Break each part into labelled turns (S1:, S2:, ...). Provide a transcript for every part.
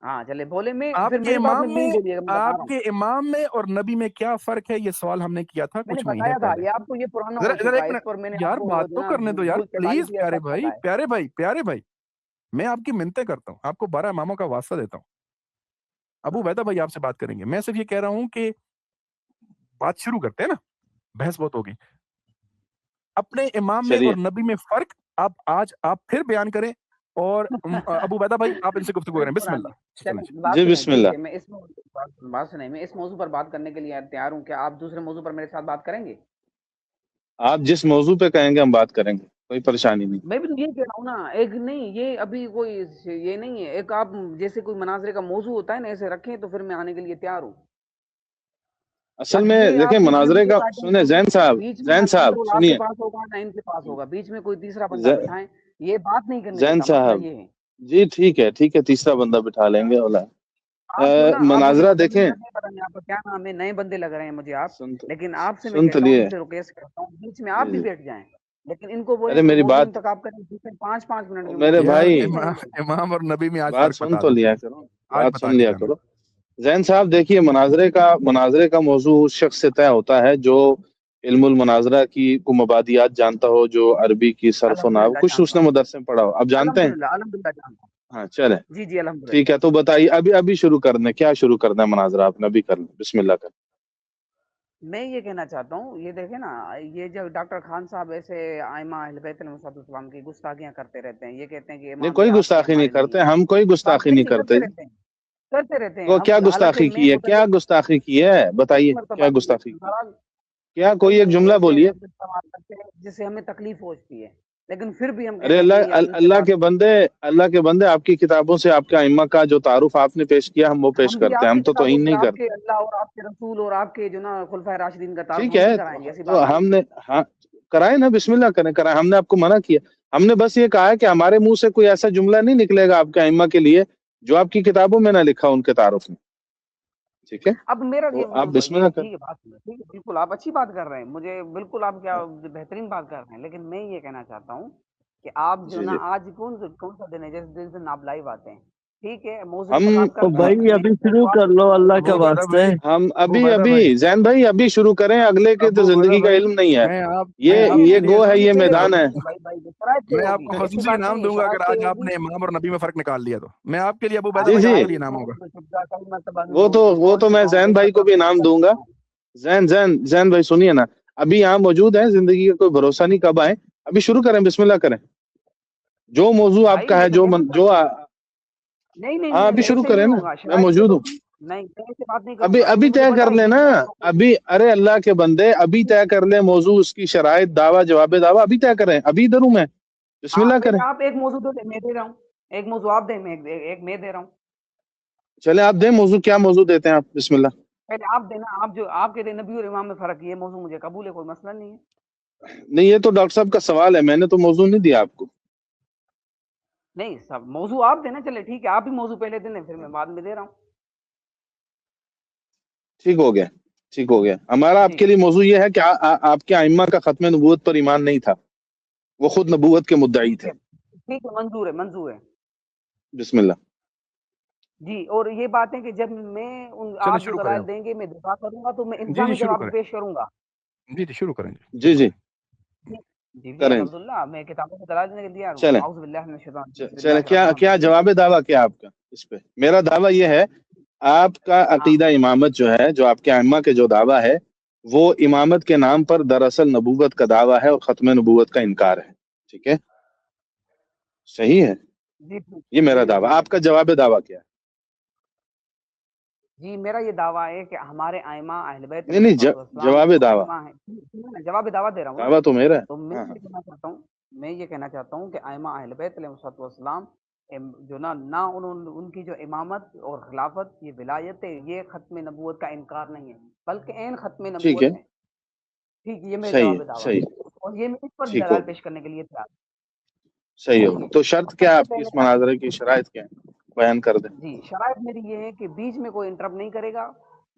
S1: ہاں چلے بولے میں پھر میری بات میں نہیں بولیے گا، میں بتا رہا ہوں.
S2: آپ کے امام میں اور نبی میں کیا فرق ہے؟ یہ سوال ہم نے کیا تھا
S1: میں نے
S2: کچھ مہینے
S1: بتایا تھا
S2: پہلے.
S1: یہ آپ کو، یہ پرانا ہو
S2: ذرا
S1: چکا
S2: ایک
S1: ہے، اس
S2: منٹ
S1: پر میں نے
S2: یار
S1: آپ کو
S2: بات تو کرنے دو یار پلیز. پیارے بھائی پیارے بھائی میں آپ کی منتیں کرتا ہوں، آپ کو 12 اماموں کا واسطہ دیتا ہوں. ابو عبیدہ بھائی آپ سے بات کریں گے. میں صرف یہ کہہ رہا ہوں کہ بات شروع کرتے ہیں نا، بحث بہت ہوگی. اپنے امام میں اور نبی میں فرق آج آپ پھر بیان کریں. اور ابو عبیدہ بھائی آپ ان سے گفتگو کریں. بسم اللہ.
S3: جی بسم اللہ.
S1: میں اس بات سنیں، میں اس موضوع پر بات کرنے کے لیے تیار ہوں. کیا آپ دوسرے موضوع پر میرے ساتھ بات کریں گے؟
S3: آپ جس موضوع پہ کہیں گے ہم بات کریں گے، کوئی پریشانی نہیں.
S1: میں بھی تو یہ کہہ رہا ہوں نا، ایک نہیں یہ ابھی کوئی یہ نہیں ہے، ایک آپ جیسے کوئی مناظرے کا موضوع ہوتا ہے نا ایسے رکھیں تو پھر میں آنے کے لیے تیار ہوں.
S3: اصل میں دیکھیں مناظرے کا سنیں زین صاحب
S1: آپ کے
S3: سنیے
S1: پاس ہوگا نہ ان کے پاس ہوگا، بیچ میں کوئی تیسرا بندہ بٹھائیں. یہ بات نہیں کرنے
S3: زین
S1: دیتا، مسئلہ
S3: صاحب
S1: یہ ہے.
S3: جی ٹھیک ہے تیسرا بندہ بٹھا لیں گے.
S1: آپ جو نا آپ مجھے
S3: مناظرہ دیکھیں
S1: پتا نہیں آپ کا کیا نام ہے، نئے بندے لگ رہے ہیں مجھے آپ، لیکن آپ سے میں
S3: سن
S1: کہتا ہوں،
S3: لیے
S1: ان سے ریکویسٹ کرتا ہوں بیچ میں آپ
S3: جی
S1: بھی
S3: جی
S1: بیٹھ جائیں، لیکن ان کو بولیں
S3: ارے
S1: کہ
S3: میری
S1: موضوع
S3: بات
S1: انتخاب کریں، بیچ میں 5-5 منٹ کے
S3: میرے
S1: موضوع
S2: یار
S3: بھائی
S2: امام اور نبی میں آج
S3: بات
S2: فرق
S3: سن
S2: بتا
S3: تو
S2: دو.
S3: لیا کرو،
S2: آج
S3: بات
S2: بتا
S3: سن لیا
S2: دیا
S3: کرو. زین صاحب دیکھیے مناظرے کا موضوع اس شخص سے طے ہوتا ہے جو علم المناظرہ کی کو مبادیات جانتا ہو، جو عربی کی صرف و نحو کچھ اس نے مدرسے میں پڑھا ہو. آپ جانتے ہیں؟
S1: الحمدللہ جانتا ہوں.
S3: ہاں چلیں
S1: جی الحمدللہ.
S3: ٹھیک ہے. تو بتائیے ابھی شروع کرنا ہے، کیا شروع کرنا ہے مناظرہ؟ آپ نے ابھی کر لیں، بسم اللہ کر.
S1: میں یہ کہنا چاہتا ہوں، یہ دیکھیں نا، یہ جو ڈاکٹر خان صاحب ایسے ائمہ اہل بیت علیہ السلام کی گستاخیاں کرتے رہتے ہیں. یہ کہتے ہیں کہ
S3: نہیں
S1: امام
S3: کوئی
S1: یہ آپ کے
S3: گستاخی نہیں
S1: ہمارے
S3: کرتے،
S1: نہیں ہیں.
S3: ہم کوئی گستاخی نہیں کرتے.
S1: کرتے رہتے ہیں
S3: تو
S1: ہم.
S3: کیا
S1: حالانکہ
S3: گستاخی
S1: میں
S3: کی ہے؟ کیا
S1: متعلق
S3: گستاخی کی ہے بتائیے،
S1: مرتبہ
S3: کیا گستاخی کی؟ کیا کوئی ایک
S1: کئی
S3: جملہ
S1: ایسے
S3: بولیے.
S1: لفظ استعمال کرتے ہیں جس سے ہمیں تکلیف پہنچتی ہے، لیکن پھر بھی ہم
S3: ارے
S1: کہتے ہیں نہیں یار ان سے بات.
S3: اللہ کے بندے آپ کی کتابوں سے آپ کے ائمہ کا جو تعارف آپ نے پیش کیا ہم وہ پیش
S1: بھی
S3: کرتے ہیں،
S1: آپ
S3: ہم
S1: کی
S3: تو
S1: کتابوں
S3: توہین
S1: سے
S3: نہیں
S1: آپ
S3: کرتے.
S1: کے اللہ اور آپ کے رسول اور آپ کے جو نا خلفائے راشدین کا تعارف
S3: ٹھیک
S1: ہم بھی
S3: ہے
S1: کرائیں گے، ایسی
S3: تو
S1: بات نہیں
S3: ہم
S1: ہے.
S3: نے ہاں کرائے نا، بسم اللہ کرائے. ہم نے آپ کو منع کیا؟ ہم نے بس یہ کہا ہے کہ ہمارے منہ سے کوئی ایسا جملہ نہیں نکلے گا آپ کے ائمہ کے لیے جو آپ کی کتابوں میں نہ لکھا ان کے تعارف میں. ٹھیک ہے
S1: اب میرا
S3: تو آپ بسم
S1: یہ
S3: اللہ
S1: ٹھیک ہے، بات ٹھیک ہے، بالکل آپ اچھی بات کر رہے ہیں، مجھے بالکل آپ کیا بہترین بات کر رہے ہیں. لیکن میں یہ کہنا چاہتا ہوں کہ آپ جو
S3: جی
S1: نا
S3: جی
S1: آج کون سا دن ہے جس دن سے ناپ لائیو آتے ہیں. ٹھیک ہے موضوع
S3: ہم
S1: انتخاب کرتے ہیں.
S4: بھائی ابھی شروع
S1: موضوعات
S4: کر لو اللہ کا
S2: ابو عبیدہ
S4: واسطہ ہے.
S2: بھائی
S3: ہم
S2: ابو عبیدہ بھائی
S3: زین بھائی ابھی شروع کریں، اگلے کے تو
S2: ابو عبیدہ
S3: زندگی کا
S2: بھائی
S3: علم نہیں ہے.
S2: میں آپ
S3: یہ
S2: کے لیے
S3: گو ہے، یہ
S1: پہلے
S3: میدان ہے.
S1: شرائط طے
S2: میں آپ
S1: ہوگی،
S2: کو
S1: ایسی
S2: خصوصی
S1: بات
S2: انعام
S1: نہیں ہے،
S2: دوں گا
S1: شرائط
S2: اگر
S1: طے
S2: آج آپ
S1: ہوگی.
S2: نے امام اور نبی میں فرق نکال لیا تو. میں آپ کے لیے ابو عبیدہ
S3: جی
S2: بھائی
S3: جی
S2: آپ کے لیے انعام ہوگا.
S3: وہ تو میں زین بھائی کو بھی انعام دوں گا. زین بھائی سنیے نا، ابھی یہاں موجود ہیں، زندگی کا کوئی بھروسہ نہیں کب آئے. ابھی شروع کریں، بسم اللہ کریں. جو موضوع آپ
S1: بھائی
S3: کا
S1: میں
S3: ہے
S1: تو کہنا چاہتا ہوں نہیں نہیں
S3: ہاں
S1: نہیں
S3: ابھی شروع
S1: ایسے
S3: کریں
S1: نہیں
S3: نا،
S1: ہوگا،
S3: میں
S1: شرائط طے
S3: موجود ہوں.
S1: ہوگی. نہیں میں ایسے بات نہیں کروں گا،
S3: ابھی
S1: مجھے
S3: طے
S1: پتا
S3: کر
S1: ہے
S3: لینا.
S1: بیچ میں
S3: ابھی ارے اللہ کے بندے ابھی طے کر لیں موضوع، اس کی شرائط، دعویٰ جواب دعویٰ ابھی طے کریں. ابھی ادھر ہوں میں، بسم
S1: ہاں
S3: اللہ کریں.
S1: پہلے آپ ایک موضوع دے دیں، میں دے رہا ہوں. ایک موضوع آپ دیں، میں ایک میں دے رہا ہوں.
S3: چلے آپ دیں موضوع، کیا موضوع دیتے ہیں آپ؟ بسم اللہ.
S1: پہلے آپ دینا، آپ جو آپ کے نبی اور امام میں فرق، یہ موضوع مجھے قبول ہے، کوئی مسئلہ نہیں ہے.
S3: نہیں یہ تو ڈاکٹر صاحب کا سوال ہے، میں نے تو موضوع نہیں دیا آپ کو.
S1: نہیں سب موضوع آپ دینا. چلے ٹھیک ہے، آپ ہی موضوع پہلے دیں، پھر میں بعد میں دے رہا ہوں.
S3: ٹھیک ہو گیا. ہمارا آپ
S1: جی
S3: کے لیے موضوع یہ ہے کہ آپ کے ائمہ کا ختم نبوت پر ایمان نہیں تھا، وہ خود نبوت کے مدعی
S1: ٹھیک
S3: تھے.
S1: ہے ٹھیک ہے، منظور ہے.
S3: بسم اللہ.
S1: جی اور یہ بات ہے کہ جب میں
S2: چلے
S1: آپ جو
S2: شروع کریں
S1: دلائل
S2: آپ.
S1: دیں گے میں دفاع کروں گا، تو میں
S2: جی
S1: انتظامی
S2: شروع
S1: جواب
S2: کریں.
S1: پیش کروں گا.
S2: جی شروع کریں.
S3: جی
S1: جی
S3: کریں.
S1: الحمدللہ، میں کتابوں سے دلائل دینے کے لیے
S3: چلیں
S1: اعوذ باللہ من الشیطان، بسم اللہ
S3: چلیں
S1: الرحمن
S3: کیا
S1: الرحیم.
S3: جواب دعویٰ کیا آپ کا اس پہ؟ میرا دعویٰ یہ ہے، آپ کا
S1: ہاں
S3: عقیدہ امامت جو ہے، جو آپ کے ائمہ کے جو دعویٰ ہے، وہ امامت کے نام پر دراصل نبوت کا دعویٰ ہے اور ختم نبوت کا انکار ہے. ٹھیک ہے، صحیح ہے،
S1: جی ٹھیک.
S3: یہ میرا
S1: جی
S3: دعویٰ.
S1: ٹھیک ہے.
S3: آپ کا جواب دعویٰ کیا ہے؟
S1: جی میرا یہ دعویٰ ہے کہ ہمارے ائمہ اہل بیت علیہ
S3: نہیں
S1: السلام
S3: جواب
S1: جو
S3: دعویٰ.
S1: ائمہ ہیں، جواب دعویٰ دے رہا ہوں نا.
S3: دعویٰ تو میرا ہے.
S1: تو
S3: ہاں ہاں
S1: میں یہ کہنا چاہتا ہوں کہ ائمہ اہل بیت علیہ السلام جو نہ ان کی جو امامت اور خلافت، یہ ولایت ہے، یہ ختم نبوت کا انکار نہیں ہے، بلکہ عین ختم
S3: ٹھیک ہے،
S1: نبوت ہے. ٹھیک ہے، یہ میرا
S3: صحیح
S1: جواب
S3: ہے،
S1: دعویٰ ہے،
S3: صحیح
S1: اور یہ میں اس پر
S3: ٹھیک
S1: دلائل
S3: ہوگا،
S1: پیش کرنے کے لیے تیار ہوں.
S3: صحیح ہوگا. تو شرط کیا
S1: سب
S3: ہے
S1: سے
S3: آپ کی
S1: پہلے
S3: اس مناظرے کی؟ شرائط کیا ہے؟ بیان کر دیں.
S1: جی شرائط میری یہ ہے کہ بیچ میں کوئی انٹرپ نہیں کرے گا.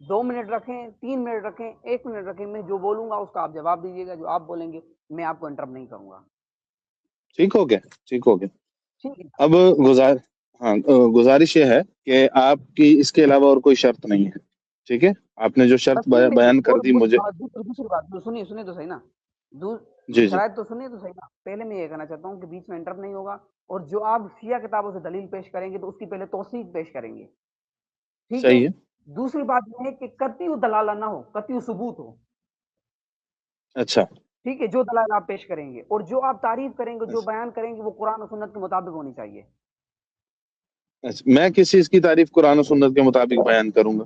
S1: 2 منٹ رکھیں، 3 منٹ رکھیں، 1 منٹ رکھیں، میں جو بولوں گا اس کا آپ جواب دیجیے گا، جو آپ بولیں گے میں آپ کو انٹرپ نہیں کروں گا.
S3: ٹھیک ہو گیا.
S1: ٹھیک ہے.
S3: اب گزارش یہ ہے کہ آپ کی اس کے علاوہ اور کوئی شرط نہیں ہے. ٹھیک ہے, آپ نے جو شرط بیان کر دی مجھے.
S1: دوسری بات سنیے تو صحیح نا,
S3: جی جی
S1: شرائط تو سنیے تو صحیح نا. پہلے میں یہ کہنا چاہتا ہوں کہ بیچ میں انٹر نہیں ہوگا, اور جو آپ شیعہ کتابوں سے دلیل پیش کریں گے تو اس کی پہلے توثیق پیش کریں گے, ٹھیک ہے.
S3: صحیح ہے.
S1: دوسری بات یہ ہے کہ قطعی دلالہ نہ ہو, قطعی ثبوت ہو.
S3: اچھا,
S1: ٹھیک ہے, جو دلائل آپ پیش کریں گے اور جو آپ تعریف کریں گے, جو بیان کریں گے, وہ قرآن و سنت کے مطابق ہونی چاہیے.
S3: میں کس چیز کی تعریف قرآن و سنت کے مطابق بیان کروں گا؟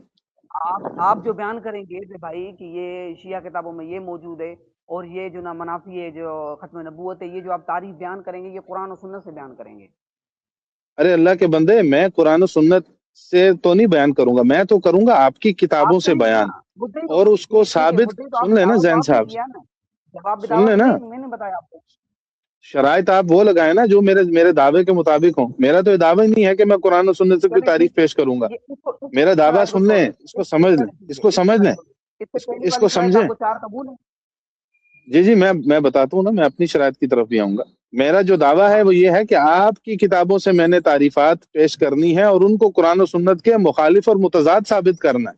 S1: آپ جو بیان کریں گے کہ بھائی کہ یہ شیعہ کتابوں میں یہ موجود ہے, اور یہ جو نا منافی ہے, جو ختم نبوت ہے, یہ جو آپ تعریف بیان کریں گے یہ قرآن و سنت سے بیان کریں گے.
S3: ارے اللہ کے بندے, میں قرآن و سنت سے تو نہیں بیان کروں گا, میں تو کروں گا آپ کی کتابوں سے بیان, اور اس کو ثابت. سن لیں نا زین صاحب, سن لیں نا,
S1: میں نے بتایا آپ کو
S3: شرائط آپ وہ لگائیں نا جو میرے دعوے کے مطابق ہوں. میرا تو یہ دعویٰ ہی نہیں ہے کہ میں قرآن و سنت سے کوئی تعریف پیش کروں گا. میرا دعویٰ سن لیں, اس کو سمجھ لیں, اس کو سمجھ لیں, اس کو سمجھیں. جی جی, میں بتاتا ہوں نا, میں اپنی شرائط کی طرف بھی آؤں گا. میرا جو دعویٰ ہے وہ یہ ہے کہ آپ کی کتابوں سے میں نے تعریفات پیش کرنی ہے, اور ان کو قرآن و سنت کے مخالف اور متضاد ثابت کرنا ہے.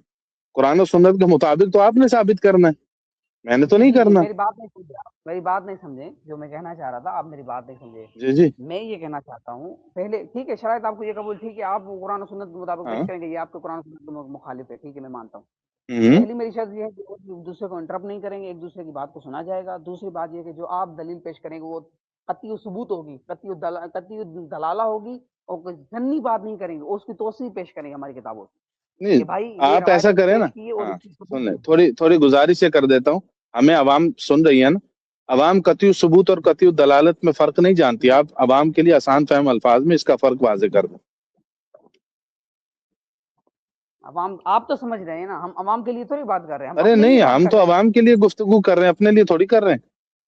S3: قرآن و سنت کے مطابق تو آپ نے ثابت کرنا ہے, میں نے تو نہیں کرنا.
S1: میری بات نہیں سمجھے, جو میں کہنا چاہ رہا تھا آپ میری بات نہیں سمجھے.
S3: جی جی,
S1: میں یہ کہنا چاہتا ہوں پہلے, ٹھیک ہے, شرائط آپ کو یہ قبول, ٹھیک ہے, آپ قرآن و سنت کے مطابق پیش کریں گے, یہ آپ کے قرآن و سنت کے مخالف ہے, ٹھیک ہے, میں مانتا ہوں. پہلی میری شرط یہ ہے کہ ایک دوسرے کو انٹرپٹ نہیں کریں گے, ایک دوسرے کی بات کو سنا جائے گا. دوسری بات یہ کہ جو آپ دلیل پیش کریں گے وہ قطعی ثبوت ہوگی, قطعی دلالہ ہوگی, اور ضمنی بات نہیں کریں گے, اس کی توثیق پیش کریں گے ہماری کتابوں سے.
S3: نہیں, آپ ایسا کریں نا, سن لیں, تھوڑی گزارش سے کر دیتا ہوں. ہمیں عوام سن رہی ہے نا, عوام قطعی ثبوت اور قطعی دلالت میں فرق نہیں جانتی. آپ عوام کے لیے آسان فہم الفاظ میں اس کا فرق واضح کر دیں.
S1: عوام آپ تو سمجھ رہے ہیں نا, ہم عوام کے لیے تھوڑی بات کر رہے ہیں.
S3: ارے نہیں, ہم تو عوام کے لیے گفتگو کر رہے ہیں, اپنے لیے تھوڑی کر رہے ہیں.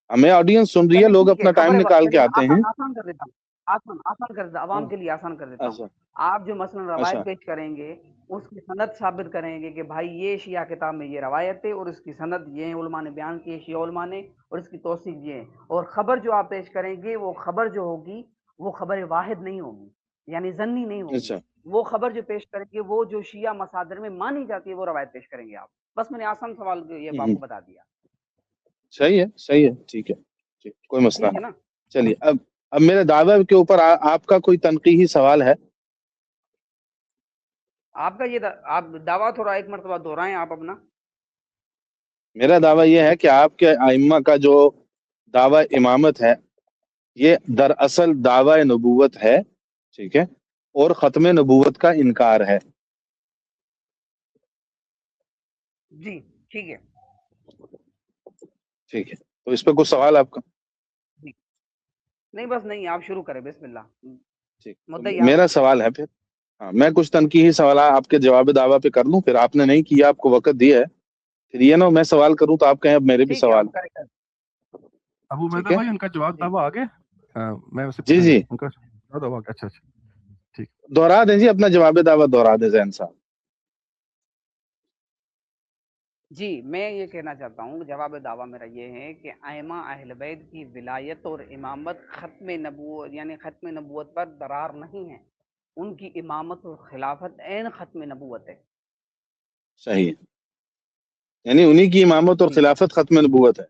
S3: ہمیں آڈینس سن رہی ہے, لوگ اپنا ٹائم نکال کے آتے ہیں.
S1: آسان کر دیتا ہوں, آسان کر دیتا ہوں, عوام کے لیے آسان کر دیتا ہوں. آپ جو مثلا روایت پیش کریں گے, اس کی سند ثابت کریں گے کہ بھائی یہ شیعہ کتاب میں یہ روایت ہے, اور اس کی سند یہ علماء نے بیان کی ہے, شیعہ علماء نے, اور اس کی توثیق یہ ہے. اور خبر جو آپ پیش کریں گے, وہ خبر جو ہوگی وہ خبر واحد نہیں ہوگی, یعنی ظنی نہیں ہوگی. وہ خبر جو پیش کریں گے وہ جو شیعہ مصادر میں مانی جاتی ہے وہ روایت پیش کریں گے آپ. بس میں نے آسان سوال یہ آپ کو بتا دیا.
S3: صحیح ہے, ٹھیک ہے, کوئی مسئلہ نہیں. چلیے, اب میرے دعوے کے اوپر آپ کا کوئی تنقیحی سوال ہے؟
S1: آپ کا یہ آپ دعویٰ تھوڑا ایک مرتبہ دہرائیں آپ اپنا.
S3: میرا دعویٰ یہ ہے کہ آپ کے ائمہ کا جو دعویٰ امامت ہے یہ دراصل دعویٰ نبوت ہے, ٹھیک ہے, اور ختم نبوت کا انکار ہے.
S1: جی ٹھیک ہے,
S3: ٹھیک ہے, تو اس پہ کچھ سوال آپ کا؟
S1: نہیں, بس نہیں, آپ شروع کریں, بسم اللہ.
S3: ٹھیک, میرا سوال ہے پھر, ہاں, میں کچھ تنقیحی سوالات آپ کے جواب دعویٰ پہ کر لوں, پھر آپ نے نہیں کیا, آپ کو وقت دیا ہے, پھر یہ نہ میں سوال کروں تو آپ کہیں اب میرے بھی سوال.
S2: ابو بیدہ بھائی, ان کا جواب دعویٰ آ گیا؟ میں
S3: جی جی,
S2: ان کا جواب دعویٰ. اچھا, ٹھیک,
S3: دوہرا دیں جی, اپنا جواب دعویٰ دوہرا دیں زین صاحب.
S1: جی, میں یہ کہنا چاہتا ہوں, جواب دعویٰ میرا یہ ہے کہ ائمہ اہل بیت کی ولایت اور امامت ختم نبوت, یعنی ختم نبوت پر درار نہیں ہے. ان کی امامت اور خلافت عین ختم نبوت ہے.
S3: صحیح ہے, یعنی انہی کی امامت اور خلافت ختم نبوت ہے.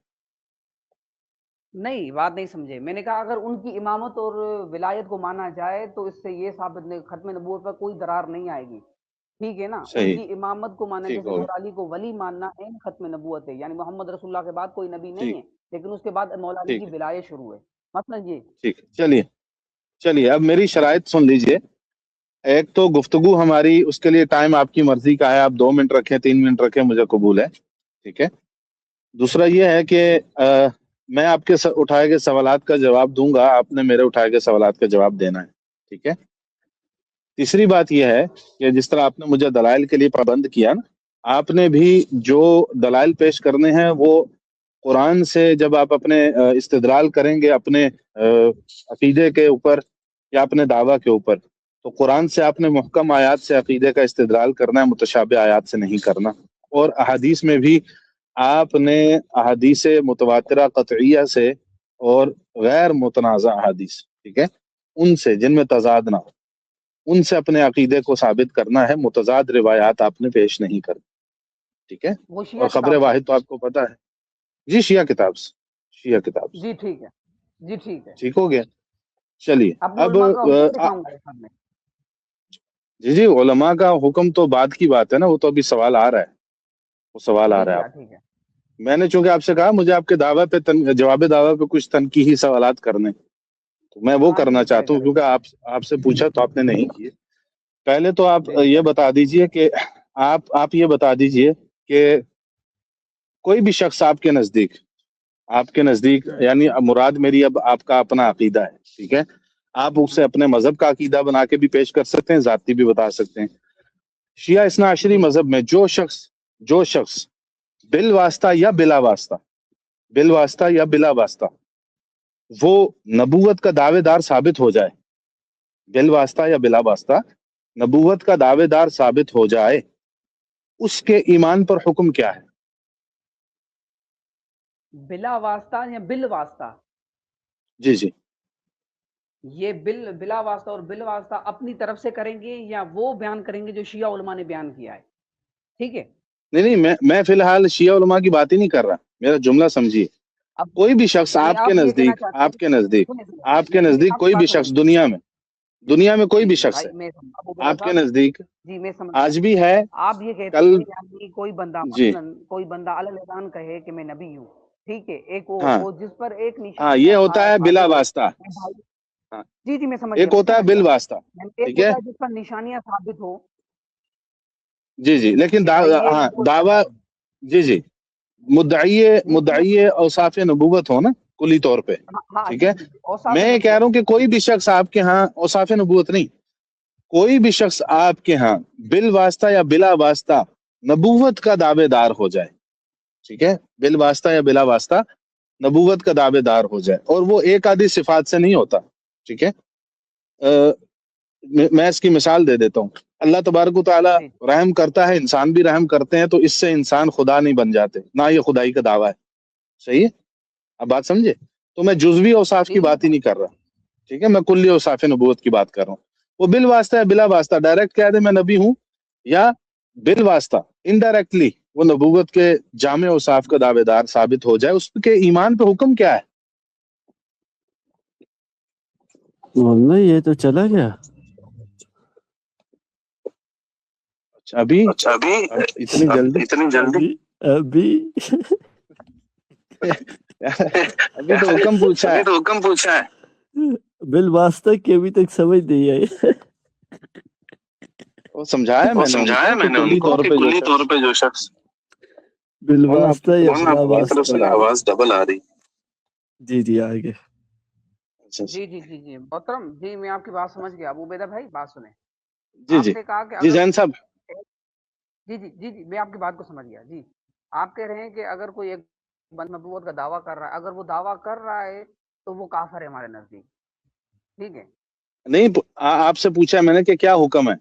S1: نہیں, بات نہیں سمجھے. میں نے کہا اگر ان کی امامت اور ولایت کو مانا جائے تو اس سے یہ ثابت نہیں, ختم نبوت پر کوئی درار نہیں آئے گی, ٹھیک ہے نا. ان کی امامت کو مانا, جیسے مولا علی کو ولی ماننا عین ختم نبوت ہے, یعنی محمد رسول اللہ کے بعد کوئی نبی نہیں ہے, لیکن اس کے بعد مولا علی کی ولایت شروع ہے, مطلب یہ.
S3: ٹھیک ہے, چلیے, اب میری شرائط سن لیجئے. ایک تو گفتگو ہماری, اس کے لیے ٹائم آپ کی مرضی کا ہے, آپ 2 منٹ رکھیں, 3 منٹ رکھیں, مجھے قبول ہے, ٹھیک ہے. دوسرا یہ ہے کہ میں آپ کے اٹھائے گئے سوالات کا جواب دوں گا, آپ نے میرے اٹھائے گئے سوالات کا جواب دینا ہے, ٹھیک ہے. تیسری بات یہ ہے کہ جس طرح آپ نے مجھے دلائل کے لیے پابند کیا نا, آپ نے بھی جو دلائل پیش کرنے ہیں وہ قرآن سے, جب آپ اپنے استدلال کریں گے اپنے عقیدے کے اوپر یا اپنے دعویٰ کے اوپر, تو قرآن سے آپ نے محکم آیات سے عقیدے کا استدلال کرنا ہے, متشابہ آیات سے نہیں کرنا. اور احادیث میں بھی آپ نے احادیث متواترہ قطعیہ سے اور غیر متنازع احادیث, ٹھیک ہے, ان سے جن میں تضاد نہ ہو, ان سے اپنے عقیدے کو ثابت کرنا ہے، متضاد روایات آپ نے پیش نہیں کرنی، ٹھیک ہے؟
S1: وہ شیعہ
S3: اور خبر
S1: کتاب سے،
S3: واحد تو آپ کو پتا ہے جی، شیعہ کتاب سے، شیعہ کتاب سے،
S1: جی ٹھیک ہے، جی ٹھیک ہے،
S3: ٹھیک ہو گیا؟ چلیے
S1: اپنے
S3: اب
S1: علماء کا حکم دکھاؤں گا اس میں۔
S3: جی جی، علماء کا حکم تو بعد کی بات ہے نا، وہ تو ابھی سوال آ رہا ہے، وہ سوال آ
S1: جی
S3: رہا ہے
S1: جی
S3: آپ
S1: ٹھیک ہے،
S3: میں نے چونکہ آپ سے کہا مجھے آپ کے دعویٰ پہ جواب دعویٰ پہ کچھ تنقیحی سوالات کرنے، تو میں وہ
S1: ہاں
S3: کرنا
S1: جی کرے
S3: چاہتا ہوں،
S1: کرے
S3: کیونکہ آپ سے پوچھا تو آپ نے نہیں کیے۔ پہلے تو آپ
S1: بے
S3: یہ
S1: شک،
S3: بتا دیجئے کہ آپ یہ بتا دیجئے کہ کوئی بھی شخص آپ کے نزدیک یعنی مراد میری اب آپ کا اپنا عقیدہ ہے، ٹھیک ہے؟ آپ اسے اپنے مذہب کا عقیدہ بنا کے بھی پیش کر سکتے ہیں، ذاتی بھی بتا سکتے ہیں۔ شیعہ اثنا عشری
S1: جی
S3: مذہب میں جو شخص بالواسطہ یا بلا واسطہ وہ نبوت کا دعوے دار ثابت ہو جائے، بالواسطہ یا بلا واسطہ نبوت کا دعوے دار ثابت ہو جائے، اس کے ایمان پر حکم کیا ہے؟
S1: بلا واسطہ یا بال واسطہ؟
S3: جی جی،
S1: یہ بلا واسطہ اور بال واسطہ اپنی طرف سے کریں گے یا وہ بیان کریں گے جو شیعہ علماء نے بیان کیا ہے؟ ٹھیک ہے،
S3: نہیں میں فی الحال شیعہ علماء کی بات ہی نہیں کر رہا، میرا جملہ سمجھیے۔
S1: اب
S3: کوئی بھی شخص
S1: نہیں،
S3: آپ کے
S1: آپ یہ کہنا
S3: نزدیک
S1: چاہتے ہیں، سنیں سنیں،
S3: آپ کے
S1: میری
S3: نزدیک
S1: آپ کی
S3: کوئی بھی
S1: بات
S3: شخص
S1: سنیں،
S3: دنیا میں کوئی
S1: جی
S3: بھی
S1: جی
S3: شخص
S1: بھائی
S3: ہے
S1: میں ابو بیدا
S3: آپ کے
S1: صاحب،
S3: نزدیک
S1: جی میں سمجھ گیا،
S3: آج بھی ہے،
S1: آپ یہ کہتے
S3: کل،
S1: ہیں یعنی کوئی بندہ
S3: جی
S1: مثلا کوئی بندہ الگ کہے کہ میں نبی ہوں، ٹھیک ہے، ایک
S3: ہاں
S1: وہ جس پر ایک
S3: ہاں،
S1: نشانیاں
S3: یہ ہوتا ہے بلا
S1: ثابت ہو
S3: واسطہ،
S1: کہ بھائی،
S3: ہاں،
S1: جی جی میں سمجھ گیا،
S3: ایک
S1: میں
S3: ہوتا ہے
S1: سمجھ گیا،
S3: بال واسطہ،
S1: یعنی ایک
S3: ٹھیک ہے؟
S1: ہوتا ہے جس پر نشانیاں ثابت ہو
S3: جی جی، لیکن
S1: کہ بھائی یہ
S3: ہاں
S1: نبوت کا
S3: دعویٰ،
S1: دعویٰ
S3: جی جی،
S1: جی جی
S3: مدعی اوصاف نبوت ہو نا کلی طور پہ،
S1: ہاں ہاں،
S3: ٹھیک
S1: جی
S3: ہے؟
S1: جی جی، اوصاف
S3: میں یہ کہہ
S1: نبوت،
S3: رہا ہوں کہ کوئی بھی شخص آپ کے ہاں اوصاف نبوت نہیں، کوئی بھی شخص آپ کے ہاں بال واسطہ یا بلا واسطہ نبوت کا دعوے دار ہو جائے، ٹھیک ہے؟ بال واسطہ یا بلا واسطہ نبوت کا دعوے دار ہو جائے، اور وہ ایک آدھی صفات سے نہیں ہوتا، ٹھیک ہے؟ میں اس کی مثال دے دیتا ہوں۔ اللہ تبارک و تعالی
S1: جی
S3: رحم کرتا ہے، انسان بھی رحم کرتے ہیں، تو اس سے انسان خدا نہیں بن جاتے، نہ یہ خدائی کا دعویٰ ہے، صحیح ہے؟ اب بات سمجھے؟ تو میں جزوی اوصاف کی
S1: جی جی
S3: بات ہی نہیں کر رہا، ٹھیک ہے؟ میں کلی اوصاف نبوت کی بات کر رہا ہوں۔ وہ بال واسطہ یا بلا واسطہ ڈائریکٹ کہہ دے میں نبی ہوں، یا بال واسطہ انڈائریکٹلی وہ نبوت کے جامع اوصاف کا دعوے دار ثابت ہو جائے، اس کے ایمان پہ حکم کیا ہے؟
S4: واللہ یہ تو چلا گیا۔
S3: ابھی
S4: اچھا
S3: اتنی جلدی
S4: اتنی جلدی ابھی
S3: ابھی تو حکم پوچھا ہے،
S4: ابھی تو حکم پوچھا ہے، بال واسطہ کی ابھی تک سمجھ نہیں آئی۔
S3: وہ سمجھایا
S4: وہ
S3: میں نے ان
S4: سمجھایا
S3: کو
S4: میں
S3: کہ
S4: نے ان
S3: کلی
S4: کو
S3: طور
S4: کہ
S3: پہ جو
S4: کلی طور
S3: شخص،
S4: پہ جو شخص بال
S3: مولانا آپ کی
S4: واسطہ یا
S3: طرف سے
S4: بلا
S3: آواز
S4: واسطہ،
S3: ڈبل آ رہی
S4: آواز ڈبل آ رہی، جی جی آگے۔
S3: ہے۔
S1: جی جی جی جی محترم، جی میں آپ کی بات سمجھ گیا، ابو بیدا بھائی بات سنیں،
S3: جی
S1: آپ
S3: جی
S1: نے کہا کہ
S3: جی
S1: اگر
S3: زین صاحب،
S1: جی جی جی جی میں آپ کی بات کو سمجھ گیا، جی آپ کہہ رہے ہیں کہ اگر کوئی ایک بند نبوت کا دعویٰ کر رہا ہے، اگر وہ دعویٰ کر رہا ہے تو وہ کافر ہے ہمارے نزدیک، ٹھیک ہے؟
S3: نہیں آپ سے پوچھا میں نے کہ کیا حکم ہے؟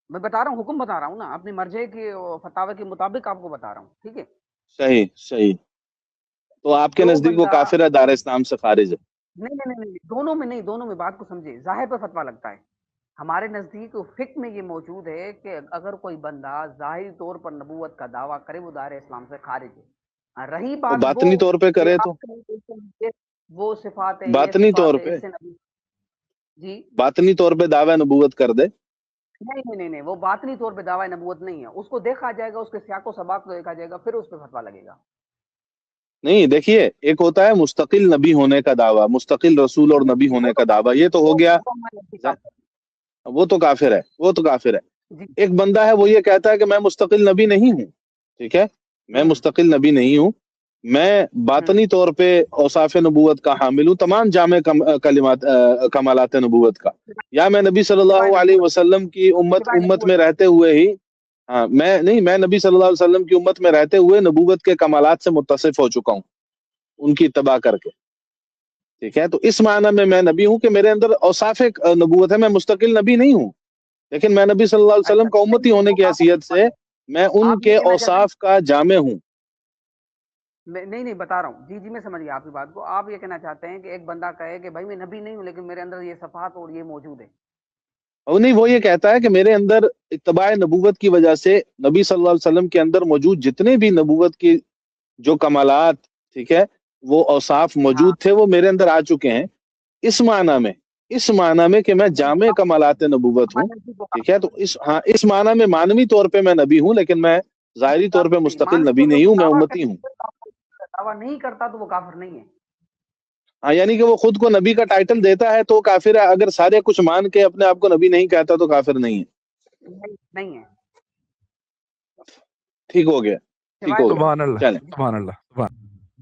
S1: میں بتا رہا ہوں، حکم بتا رہا ہوں نا، اپنی مرجع کے فتاوی کے مطابق آپ کو بتا رہا ہوں، ٹھیک ہے؟
S3: صحیح صحیح، تو آپ کے
S1: جو
S3: نزدیک وہ
S1: بندہ،
S3: کافر ہے، دار اسلام سے خارج ہے؟
S1: نہیں نہیں نہیں نہیں، دونوں میں نہیں، دونوں میں، بات کو سمجھے، ظاہر پر فتویٰ لگتا ہے، ہمارے نزدیک فقہ میں یہ موجود ہے کہ اگر کوئی بندہ ظاہری طور پر نبوت کا دعویٰ کرے وہ دائرہ اسلام سے خارج ہے۔ رہی
S3: اور
S1: بات وہ
S3: باطنی طور پہ
S1: کہ
S3: کرے تو؟
S1: آپ کے وہ صفات ہیں، یہ
S3: باطنی
S1: صفات
S3: طور
S1: ہے،
S3: پہ،
S1: اس سے نبی، جی
S3: باطنی طور پہ دعوی نبوت کر دے؟
S1: نہیں نہیں نہیں نہیں، وہ باطنی طور پہ دعویٰ نبوت نہیں ہے، اس کو دیکھا جائے گا، اس کے سیاق و سباق کو دیکھا جائے گا، پھر اس پہ فتویٰ لگے گا۔
S3: نہیں دیکھیے، ایک ہوتا ہے مستقل نبی ہونے کا دعویٰ، مستقل رسول اور نبی
S1: وہ
S3: ہونے
S1: تو
S3: کا دعویٰ، یہ تو ہو گیا،
S1: وہ ہمارے نزدیک کافر
S3: وہ تو کافر ہے، وہ تو کافر ہے۔
S1: ہے۔ جی
S3: ایک بندہ ہے وہ یہ کہتا ہے کہ میں مستقل نبی نہیں ہوں، ٹھیک ہے؟ میں
S1: ہوں
S3: مستقل نبی نہیں ہوں، میں
S1: ہوں
S3: باطنی طور پہ اوصاف نبوت کا حامل ہوں، تمام جامع کمالات نبوت کا، یا میں نبی صلی
S1: سوائے
S3: اللہ علیہ
S1: نبوت،
S3: وسلم کی
S1: سوائے
S3: امت
S1: نبوت
S3: میں
S1: کے،
S3: رہتے ہوئے ہی، ہاں میں نبی صلی اللہ علیہ وسلم کی امت میں رہتے ہوئے نبوت کے کمالات سے متصف ہو چکا ہوں، ان کی اتباع کر کے، ٹھیک ہے؟ تو اس معنی میں نبی ہوں کہ میرے اندر اوصاف نبوت ہے، میں مستقل نبی نہیں ہوں، لیکن میں نبی صلی اللہ علیہ
S1: اچھا
S3: وسلم کا
S1: نہیں
S3: امتی
S1: نہیں،
S3: ہونے
S1: وہ
S3: کی
S1: کافر
S3: حیثیت
S1: نہیں
S3: سے
S1: ہے۔
S3: میں ان
S1: آپ یہ
S3: کے
S1: کہنا چاہتے ہیں،
S3: اوصاف کا جامع ہوں۔
S1: نہیں نہیں بتا رہا ہوں، جی جی میں سمجھ گیا آپ کی بات کو، آپ یہ کہنا چاہتے ہیں کہ ایک بندہ کہے کہ بھائی میں نبی نہیں ہوں لیکن میرے اندر یہ صفات اور یہ موجود ہے،
S3: اور نہیں وہ یہ کہتا ہے کہ میرے اندر اتباع نبوت کی وجہ سے نبی صلی اللہ علیہ وسلم کے اندر موجود جتنے بھی نبوت کی جو کمالات، ٹھیک ہے، وہ اوصاف
S1: ہاں
S3: موجود تھے، وہ میرے اندر آ چکے ہیں اس معنی میں کہ میں جامع کمالات نبوت ہوں، ٹھیک ہے۔ تو اس معنی میں معنوی طور پہ میں نبی ہوں، لیکن میں ظاہری طور پہ مستقل نبی نہیں ہوں، میں امتی ہوں۔
S1: دعویٰ نہیں کرتا تو وہ کافر نہیں ہے۔
S3: ہاں، یعنی کہ وہ خود کو نبی کا ٹائٹل دیتا ہے تو کافر ہے، اگر سارے کچھ مان کے اپنے آپ کو نبی نہیں کہتا تو کافر نہیں ہے۔
S1: نہیں ہے۔
S3: ٹھیک ہو گیا، ٹھیک ہو گیا،
S2: سبحان اللہ،
S3: چلیں،
S2: سبحان اللہ، سبحان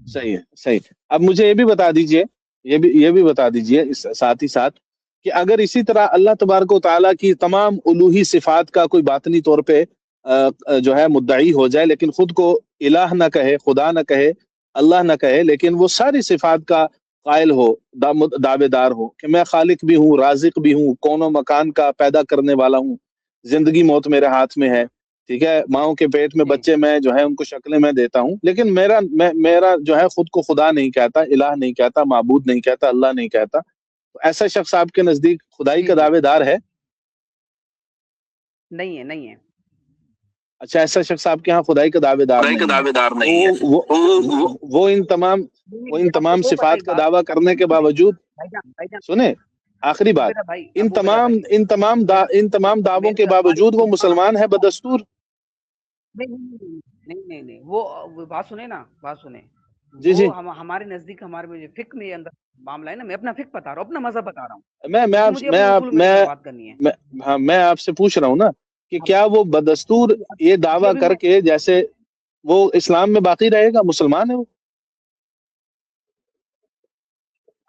S3: صحیح ہے، صحیح۔ اب مجھے یہ بھی بتا دیجئے، یہ بھی بتا دیجئے اس ساتھ ہی ساتھ کہ اگر اسی طرح اللہ تبارک و تعالیٰ کی تمام الوہی صفات کا کوئی باطنی طور پہ جو ہے مدعی ہو جائے، لیکن خود کو الہ نہ کہے، خدا نہ کہے، اللہ نہ کہے، لیکن وہ ساری صفات کا قائل ہو، دعوے دار ہو کہ میں خالق بھی ہوں، رازق بھی ہوں، کون و مکان کا پیدا کرنے والا ہوں، زندگی موت میرے ہاتھ میں ہے، ٹھیک ہے، ماؤں کے پیٹ میں بچے میں جو ہے ان کو شکلیں میں دیتا ہوں، لیکن میرا جو ہے خود کو خدا نہیں کہتا، الہ نہیں کہتا، معبود نہیں کہتا، اللہ نہیں کہتا، تو ایسا شخص آپ کے نزدیک خدائی کا دعوے دار ہے؟
S1: نہیں ہے، نہیں ہے۔
S3: اچھا، ایسا شخص آپ کے ہاں خدائی کا دعوے دار نہیں ہے، وہ ان تمام صفات کا دعویٰ کرنے کے باوجود، سنیں آخری بات، ان تمام دعووں کے باوجود وہ مسلمان ہے بدستور؟
S1: نہیں، وہ بات سنیں نا، بات سنیں۔
S3: جی جی،
S1: وہ ہمارے نزدیک، ہمارے فقہ میں اندر معاملہ ہے نا، میں اپنا فقہ بتا رہا ہوں، اپنا مذہب بتا رہا ہوں، مجھے اپنے اصول میں بات کرنی ہے۔
S3: میں آپ سے پوچھ رہا ہوں نا کہ کیا وہ بدستور یہ دعویٰ کر کے جیسے وہ اسلام میں باقی رہے گا، مسلمان ہے وہ؟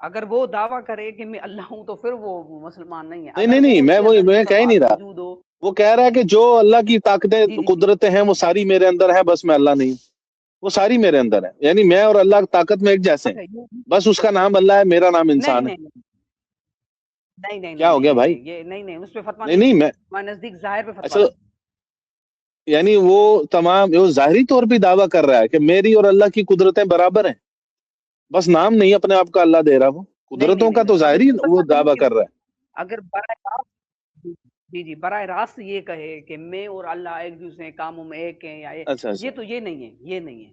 S1: اگر وہ دعویٰ کرے کہ میں اللہ ہوں تو پھر وہ مسلمان نہیں ہے۔
S3: نہیں، میں کہہ نہیں رہا، وہ کہہ رہا ہے کہ جو اللہ کی طاقتیں قدرتیں ہیں وہ ساری میرے اندر ہیں، بس میں اللہ نہیں ہوں، وہ ساری میرے اندر ہے، یعنی میں اور اللہ کی طاقت میں ایک جیسے ہیں، بس اس کا نام اللہ ہے، میرا نام انسان ہے۔
S1: نہیں،
S3: کیا ہو گیا بھائی؟
S1: یہ نہیں، اس پہ فتویٰ
S3: نہیں، میں
S1: نزدیک ظاہر پہ
S3: اچھا،
S1: فتویٰ،
S3: یعنی وہ ظاہری طور پہ دعویٰ کر رہا ہے کہ میری اور اللہ کی قدرتیں برابر ہیں، بس نام نہیں اپنے آپ کا اللہ دے رہا، وہ قدرتوں کا تو ظاہری وہ دعویٰ کر رہا ہے۔
S1: اگر براہ راست یہ کہے کہ میں اور اللہ ایک دوسرے کاموں میں ایک ہیں، یا یہ تو یہ نہیں ہے۔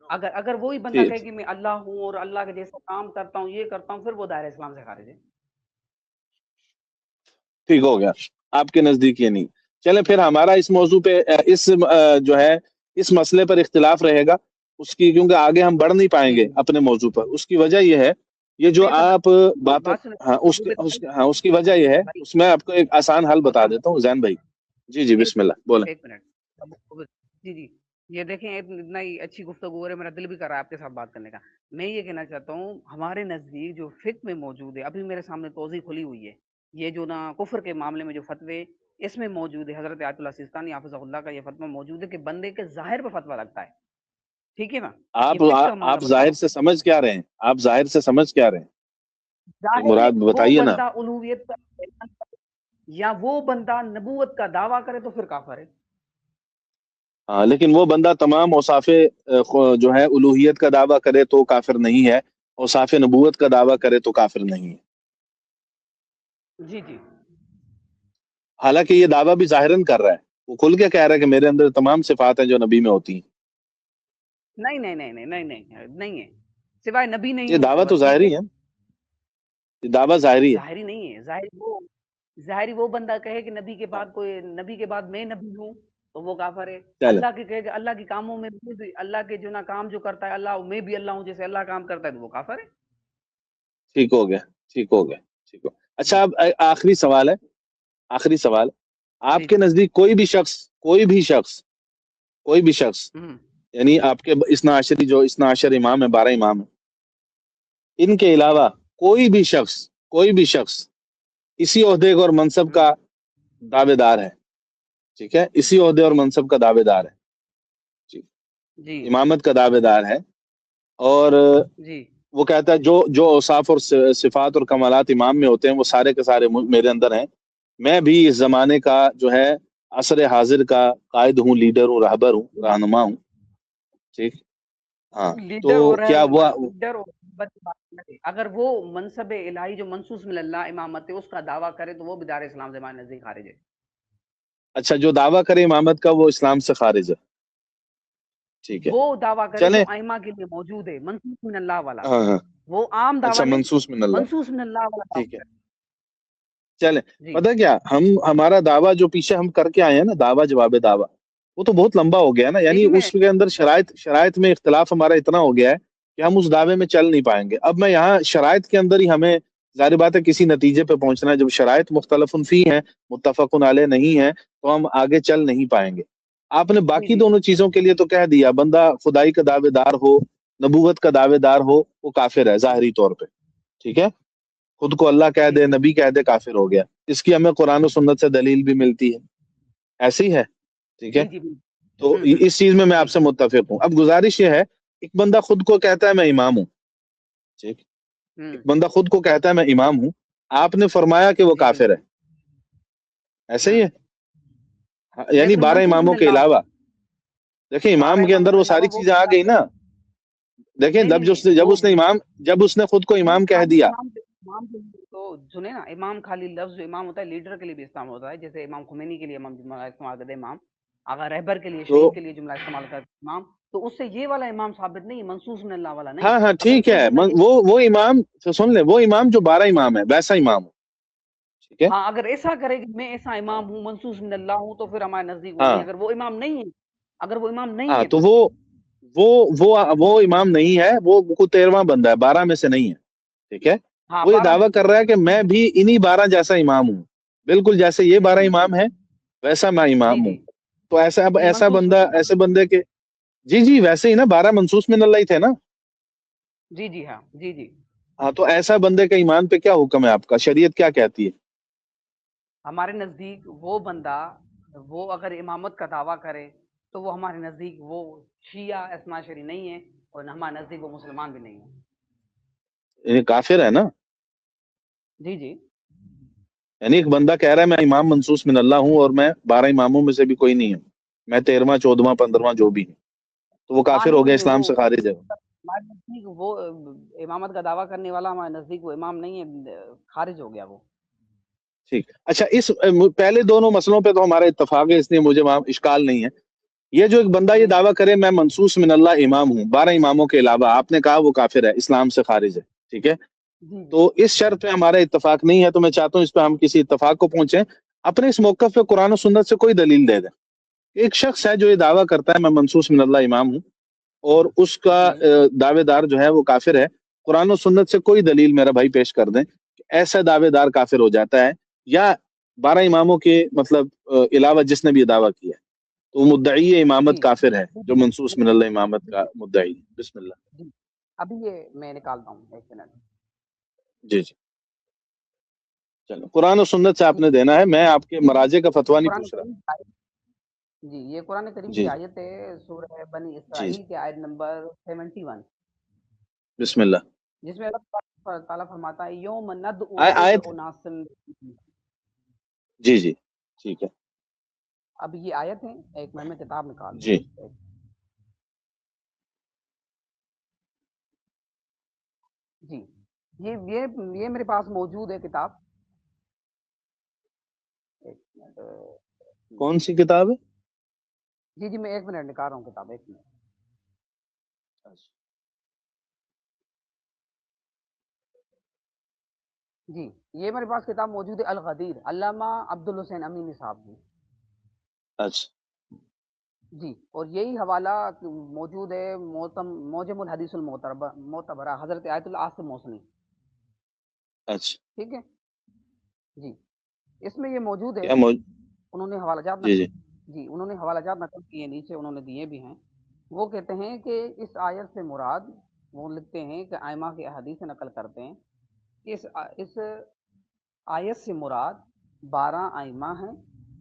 S1: اگر وہی بندہ کہے کہ میں اللہ ہوں اور اللہ کے جیسا کام کرتا ہوں، یہ کرتا ہوں، پھر وہ دائرہ اسلام سے خارج ہے۔
S3: ٹھیک ہو گیا، آپ کے نزدیک یہ نہیں۔ چلیں پھر ہمارا اس موضوع پہ جو ہے اس مسئلے پر اختلاف رہے گا اس کی، کیونکہ آگے ہم بڑھ نہیں پائیں گے اپنے موضوع پر۔ اس کی وجہ یہ ہے، یہ جو آپ بات، اس کی وجہ یہ ہے، اس میں آپ کو ایک آسان حل بتا دیتا ہوں زین بھائی۔ جی بسم اللہ بولیں۔
S1: ایک منٹ، جی یہ دیکھیں، اتنا ہی اچھی گفتگو ہو رہی ہے، میرا دل بھی کر رہا ہے آپ کے ساتھ بات کرنے کا۔ میں یہ کہنا چاہتا ہوں، ہمارے نزدیک جو فقہ میں موجود ہے، ابھی میرے سامنے توضیح کھلی ہوئی ہے، یہ جو نا کفر کے معاملے میں جو فتوے اس میں موجود ہے، حضرت آیت اللہ سیستانی حافظہ اللہ کا یہ فتویٰ موجود ہے کہ بندے کے ظاہر پہ فتویٰ لگتا ہے، ٹھیک ہے نا؟
S3: آپ ظاہر سے سمجھ کیا رہے ہیں؟ آپ ظاہر سے سمجھ کیا رہے ہیں؟ مراد بتائیے نا۔
S1: بندہ الوہیت کا یا وہ بندہ نبوت کا دعویٰ کرے تو پھر کافر ہے۔
S3: ہاں، لیکن وہ بندہ تمام اوصاف جو ہے الوہیت کا دعویٰ کرے تو کافر نہیں ہے، اوصاف نبوت کا دعویٰ کرے تو کافر نہیں ہے۔
S1: جی
S3: حالانکہ یہ دعویٰ بھی ظاہراً کر رہا ہے، وہ کھل کے کہہ رہا ہے کہ میرے اندر تمام صفات ہیں جو نبی میں ہوتی ہیں۔
S1: نہیں ہے، سوائے نبی نہیں
S3: یہ دعویٰ تو ظاہری ہے، یہ دعویٰ ظاہری ہے۔
S1: ظاہری نہیں ہے، ظاہری وہ بندہ کہے کہ نبی کے بعد میں نبی ہوں تو وہ کافر ہے۔ اللہ کے کہے کہ اللہ کے کاموں میں بھی، اللہ کے جو نا کام جو کرتا ہے اللہ، میں بھی اللہ ہوں جیسے اللہ کام کرتا ہے، تو وہ کافر ہے۔
S3: ٹھیک ہو گیا۔ اچھا، اب آخری سوال آپ کے نزدیک کوئی بھی شخص یعنی آپ کے اثنا عشر امام ہے، 12 امام ہیں، ان کے علاوہ کوئی بھی شخص اسی عہدے اور منصب کا دعوے دار ہے، ٹھیک ہے، اسی عہدے اور منصب کا دعوے دار ہے، امامت کا دعوے دار ہے، اور وہ کہتا ہے جو اوصاف اور صفات اور کمالات امام میں ہوتے ہیں وہ سارے کے سارے میرے اندر ہیں، میں بھی اس زمانے کا جو ہے عصر حاضر کا قائد ہوں، لیڈر ہوں، رہبر ہوں، رہنما ہوں، ٹھیک، ہاں، تو کیا وہ
S1: اگر وہ منصب الہی جو منصوص من اللہ امامت ہے اس کا دعویٰ کرے تو وہ بھی دار اسلام سے ہمارے نزدیک خارج ہے.
S3: اچھا جو دعویٰ کرے امامت کا وہ اسلام سے خارج ہے. ٹھیک ہے
S1: وہ دعویٰ کرے
S3: چلیں.
S1: جو ائمہ کے لیے موجود ہے منصوص من اللہ والا,
S3: ہاں ہاں
S1: وہ عام
S3: اچھا
S1: دعویٰ نہیں,
S3: منصوص من اللہ.
S1: منصوص من اللہ والا
S3: ٹھیک ہے
S1: دعویٰ.
S3: چلیں.
S1: جی
S3: پتہ کیا ہمارا دعویٰ جو پیچھے ہم کر کے آئے ہیں نا, دعویٰ جواب دعویٰ, وہ تو بہت لمبا ہو گیا نا.
S1: جی
S3: یعنی
S1: جی میں
S3: اس کے اندر شرائط میں اختلاف ہمارا اتنا ہو گیا ہے کہ ہم اس دعوے میں چل نہیں پائیں گے. اب میں یہاں شرائط کے اندر ہی ہمیں ظاہر بات ہے کسی نتیجے پہ پہنچنا ہے. جب شرائط مختلف فی ہیں متفق علیہ نہیں ہے تو ہم آگے چل نہیں پائیں گے. آپ نے
S1: جی
S3: باقی
S1: جی
S3: دونوں چیزوں کے لیے تو کہہ دیا, بندہ خدائی کا دعوے دار ہو, نبوت کا دعوے دار ہو, وہ کافر ہے ظاہری طور پہ. ٹھیک ہے, خود کو اللہ کہہ
S1: جی
S3: دے,
S1: جی
S3: نبی کہہ دے, کافر ہو گیا. اس کی ہمیں قرآن و سنت سے دلیل بھی ملتی ہے, ایسے ہی ہے. ٹھیک ہے,
S1: جی جی
S3: تو اس چیز میں آپ
S1: جی
S3: سے متفق ہوں. اب گزارش یہ ہے, ایک بندہ خود کو کہتا ہے میں امام ہوں, ٹھیک, ایک بندہ خود کو کہتا ہے میں امام ہوں, آپ نے فرمایا کہ وہ
S1: جی
S3: کافر ہے, ایسے ہی ہے. یعنی
S1: لیکن
S3: 12
S1: منصوص من
S3: اماموں کے
S1: اللہ
S3: علاوہ دیکھیں
S1: 12
S3: امام کے
S1: اماموں
S3: اندر
S1: کے
S3: وہ
S1: علاوہ
S3: ساری
S1: وہ
S3: چیزیں آ گئی نا. دیکھیں
S1: نہیں نہیں نہیں
S3: جب اس نے خود کو
S1: نہیں
S3: امام کہہ
S1: خالی
S3: دیا.
S1: امام کے لیے تو سنے نا, امام خالی لفظ جو امام ہوتا ہے لیڈر کے لیے بھی استعمال ہوتا ہے, جیسے امام خمینی کے لیے امام جملہ استعمال کرتے ہیں امام, اگر رہبر کے لیے
S3: تو
S1: شریف کے لیے جملہ استعمال کرتے ہیں امام, تو اس سے یہ والا امام ثابت نہیں, منصوص من اللہ والا نہیں.
S3: ہاں
S1: اگر
S3: ٹھیک
S1: کوئی
S3: ہے,
S1: بندہ
S3: وہ امام سن لیں, وہ امام جو 12 امام ہے ویسا امام ہو. ٹھیک ہے,
S1: ہاں اگر ایسا کرے کہ میں ایسا امام ہوں منصوص من اللہ ہوں, تو پھر ہمارے نزدیک وہ نہیں.
S3: ہاں
S1: اگر وہ امام نہیں ہے, اگر وہ امام نہیں
S3: ہاں
S1: ہے
S3: تو
S1: پھر
S3: وہ امام نہیں ہے, وہ 13واں بندہ ہے, 12 میں سے نہیں ہے. ٹھیک ہے,
S1: ہاں
S3: وہ یہ
S1: 12 میں
S3: دعویٰ
S1: سے
S3: کر
S1: نہیں
S3: رہا
S1: ہے.
S3: ہے کہ میں بھی انہی 12 جیسا امام ہوں, بالکل جیسے یہ 12 امام ہے ویسا میں امام
S1: جی
S3: ہوں.
S1: جی
S3: تو
S1: جی
S3: ایسا
S1: منصوص من
S3: بندہ,
S1: اللہ.
S3: ایسے بندے کے جی ویسے ہی نا, 12 منصوص من اللہ ہی تھے نا.
S1: جی جی ہاں جی جی
S3: ہاں تو ایسا بندے کا ایمان پہ کیا حکم ہے آپ کا, شریعت کیا کہتی ہے؟
S1: ہمارے نزدیک وہ بندہ, وہ اگر امامت کا دعویٰ کرے تو وہ ہمارے نزدیک وہ شیعہ اثنا شری نہیں ہے, اور ہمارے نزدیک وہ مسلمان بھی نہیں ہے.
S3: یعنی کافر ہے نا.
S1: جی جی
S3: یعنی ایک بندہ کہہ رہا ہے میں امام منصوص من اللہ ہوں اور میں 12 اماموں میں سے بھی کوئی نہیں ہوں, میں 13واں 14واں 15واں جو بھی ہوں, تو وہ
S1: ہاں
S3: کافر ہو گیا,
S1: نہیں
S3: اسلام
S1: وہ
S3: سے خارج ہے.
S1: ہمارے نزدیک وہ امامت کا دعویٰ کرنے والا ہمارے نزدیک وہ امام نہیں ہے, خارج ہو گیا وہ.
S3: ٹھیک, اچھا اس پہلے دونوں مسئلوں پہ تو ہمارا اتفاق ہے, اس لیے مجھے وہاں اشکال نہیں ہے. یہ جو ایک بندہ یہ دعویٰ کرے میں منصوص من اللہ امام ہوں 12 اماموں کے علاوہ, آپ نے کہا وہ کافر ہے, اسلام سے خارج ہے. ٹھیک ہے,
S1: جی جی
S3: تو اس شرط پہ ہمارا اتفاق نہیں ہے, تو میں چاہتا ہوں اس پہ ہم کسی اتفاق کو پہنچیں. اپنے اس موقف پہ قرآن و سنت سے کوئی دلیل دے دیں. ایک شخص ہے جو یہ دعویٰ کرتا ہے میں منصوص من اللہ امام ہوں, اور اس کا
S1: جی
S3: دعوے دار جو ہے وہ کافر ہے, قرآن و سنت سے کوئی دلیل میرا بھائی پیش کر دیں کہ ایسا دعوے دار کافر ہو جاتا ہے, یا 12 اماموں کے مطلب علاوہ جس نے بھی یہ دعویٰ کیا ہے تو مدعی امامت
S1: جی
S3: کافر ہے, جو منصوص من اللہ امامت
S1: جی
S3: کا مدعی. بسم اللہ.
S1: جی ابھی یہ میں نکالتا ہوں, ایک منٹ.
S3: جی چلو, قرآن و سنت سے آپ نے دینا ہے, میں آپ کے مراجع کا فتویٰ نہیں
S1: قرآن
S3: پوچھ رہا.
S1: کریم کی آیت, جی یہ قرآن کریم
S3: جی
S1: کی آیت ہے, سورہ بنی
S3: جی
S1: اسرائیل کی آیت نمبر 71,
S3: بسم اللہ.
S1: جس میں اللہ تعالیٰ فرماتا ہے یوم ندعو کل
S3: آیت
S1: اناس.
S3: جی ٹھیک ہے.
S1: اب یہ آیت ہے, ایک میں کتاب نکال
S3: جی
S1: دوں. جی یہ میرے پاس موجود ہے کتاب. ایک منٹ.
S3: کون سی کتاب ہے؟
S1: جی میں 1 منٹ نکال رہا ہوں کتاب, 1 منٹ. جی یہ میرے پاس کتاب موجود ہے, الغدیر, علامہ عبد الحسین امینی صاحب کی.
S3: اچھا
S1: جی, اور یہی حوالہ موجود ہے موجم الحدیث المعتبرہ حضرت آیت اللہ عاصم موصلی.
S3: اچھا
S1: ٹھیک ہے جی, اس میں یہ موجود ہے,
S3: کیا
S1: انہوں نے حوالہ جات
S3: جی
S1: انہوں نے حوالہ جات نقل کیے, نیچے انہوں نے دیے بھی ہیں. وہ کہتے ہیں کہ اس آیت سے مراد, وہ لکھتے ہیں کہ ائمہ کی احادیث سے نقل کرتے ہیں کہ اس آیت سے مراد 12 ائمہ ہیں,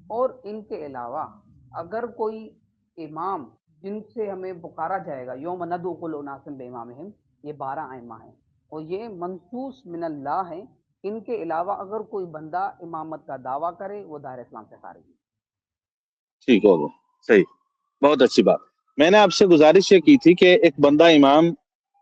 S1: اور ان کے علاوہ اگر کوئی امام جن سے ہمیں پکارا جائے گا یوم ندعو کل اناس بامامہم, یہ 12 ائمہ ہیں, اور یہ منصوص من اللہ ہیں. ان کے علاوہ اگر کوئی بندہ امامت کا دعویٰ کرے وہ دائرہ اسلام سے خارج ہے.
S3: ٹھیک ہو گیا, صحیح, بہت اچھی بات. میں نے آپ سے گزارش یہ کی تھی کہ ایک بندہ امام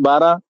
S3: 12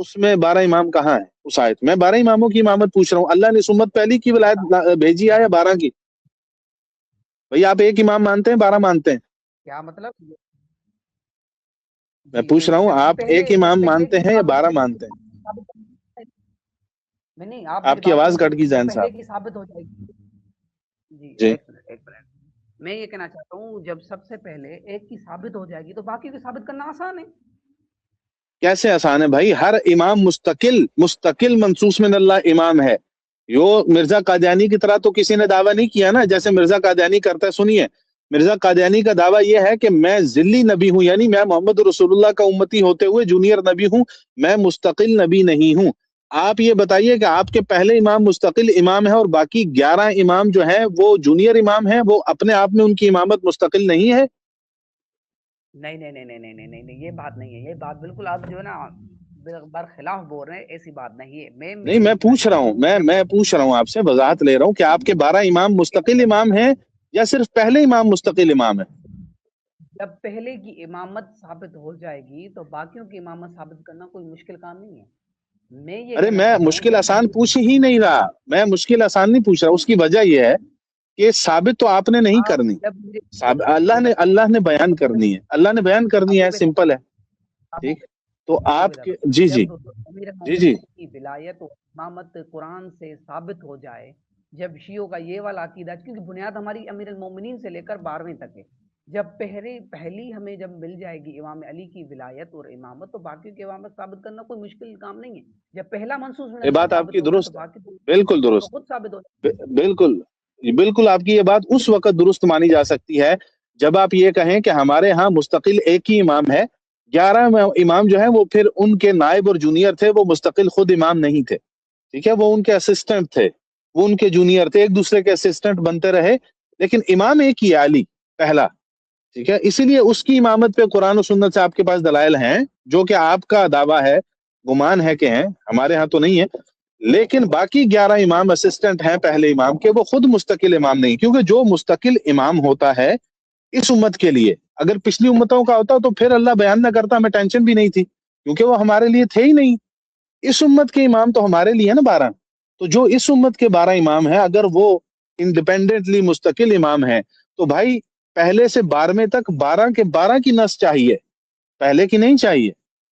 S3: اس میں 12 امام کہاں ہے اس آیت میں؟ 12 اماموں کی امامت پوچھ رہا ہوں. اللہ نے اس امت پہلی کی ولایت بھیجی ہے یا 12 کی؟ بھئی آپ ایک امام مانتے ہیں 12 مانتے ہیں؟
S1: کیا مطلب؟
S3: میں پوچھ رہا ہوں آپ ایک امام مانتے ہیں یا 12 مانتے ہیں؟
S1: نہیں آپ
S3: آپ کی آواز کٹ گئی ذہن
S1: پہلے
S3: صاحب.
S1: کی ثابت ہو جائے گی. جی
S3: جی
S1: ایک منٹ میں یہ کہنا چاہتا ہوں جب سب سے پہلے ایک کی ثابت ہو جائے گی تو باقی کی ثابت کرنا آسان ہے.
S3: کیسے آسان ہے بھائی؟ ہر امام مستقل منصوص من اللہ امام ہے. مرزا قادیانی کی طرح تو کسی نے دعویٰ نہیں کیا نا جیسے مرزا قادیانی کرتا ہے. سنیے مرزا قادیانی کا دعویٰ یہ ہے کہ میں ذلی نبی ہوں، یعنی میں محمد رسول اللہ کا امتی ہوتے ہوئے جونیئر نبی ہوں، میں مستقل نبی نہیں ہوں. آپ یہ بتائیے کہ آپ کے پہلے امام مستقل امام ہے اور باقی 11 امام جو ہیں وہ جونیئر امام ہیں، وہ اپنے آپ میں ان کی امامت مستقل نہیں ہے؟
S1: نہیں نہیں نہیں نہیں نہیں نہیں نہیں یہ بات نہیں ہے. یہ بات بالکل آپ جو ہے نا برخلاف بول رہے ہیں. ایسی بات نہیں ہے.
S3: نہیں میں پوچھ رہا ہوں میں پوچھ رہا ہوں آپ سے، وضاحت لے رہا ہوں کہ آپ کے 12 امام مستقل امام ہیں یا صرف پہلے امام مستقل امام ہے؟
S1: جب پہلے کی امامت ثابت ہو جائے گی تو باقیوں کی امامت ثابت کرنا کوئی مشکل کام نہیں ہے.
S3: ارے میں مشکل آسان پوچھ ہی نہیں رہا، میں مشکل آسان نہیں پوچھ رہا. اس کی وجہ یہ ہے کہ ثابت تو آپ نے نہیں کرنی، اللہ نے بیان کرنی ہے، اللہ نے بیان کرنی ہے، سمپل ہے. ٹھیک تو آپ کے جی جی جی جی
S1: کی ولایت و امامت قرآن سے ثابت ہو جائے، جب شیعوں کا یہ والا عقیدہ، کیونکہ بنیاد ہماری امیر المومنین سے لے کر 12ویں تک ہے، جب پہلی ہمیں جب مل جائے گی امام علی کی ولایت اور امامت تو باقی کی امامت ثابت کرنا کوئی مشکل کام نہیں ہے. جب پہلا منصوص
S3: یہ بات آپ کی درست ہے، بالکل درست،
S1: خود ثابت ہو.
S3: بالکل آپ کی یہ بات اس وقت درست مانی جا سکتی ہے جب آپ یہ کہیں کہ ہمارے ہاں مستقل ایک ہی امام ہے، 11 امام جو ہیں وہ پھر ان کے نائب اور جونیئر تھے، وہ مستقل خود امام نہیں تھے. ٹھیک ہے، وہ ان کے اسسٹنٹ تھے، وہ ان کے جونیئر تھے، ایک دوسرے کے اسسٹنٹ بنتے رہے، لیکن امام ایک ہی علی پہلا. ٹھیک ہے، اسی لیے اس کی امامت پہ قرآن و سنت سے آپ کے پاس دلائل ہیں، جو کہ آپ کا دعویٰ ہے، گمان ہے کہ ہیں، ہمارے ہاں تو نہیں ہے. لیکن باقی 11 امام اسسٹنٹ ہیں پہلے امام کے، وہ خود مستقل امام نہیں، کیونکہ جو مستقل امام ہوتا ہے اس امت کے لیے، اگر پچھلی امتوں کا ہوتا تو پھر اللہ بیان نہ کرتا، ہمیں ٹینشن بھی نہیں تھی، کیونکہ وہ ہمارے لیے تھے ہی نہیں. اس امت کے امام تو ہمارے لیے نا 12. تو جو اس امت کے 12 امام ہیں، اگر وہ انڈیپینڈنٹلی مستقل امام ہیں تو بھائی پہلے سے 12ویں تک 12 کے 12 کی نس چاہیے، پہلے کی نہیں چاہیے.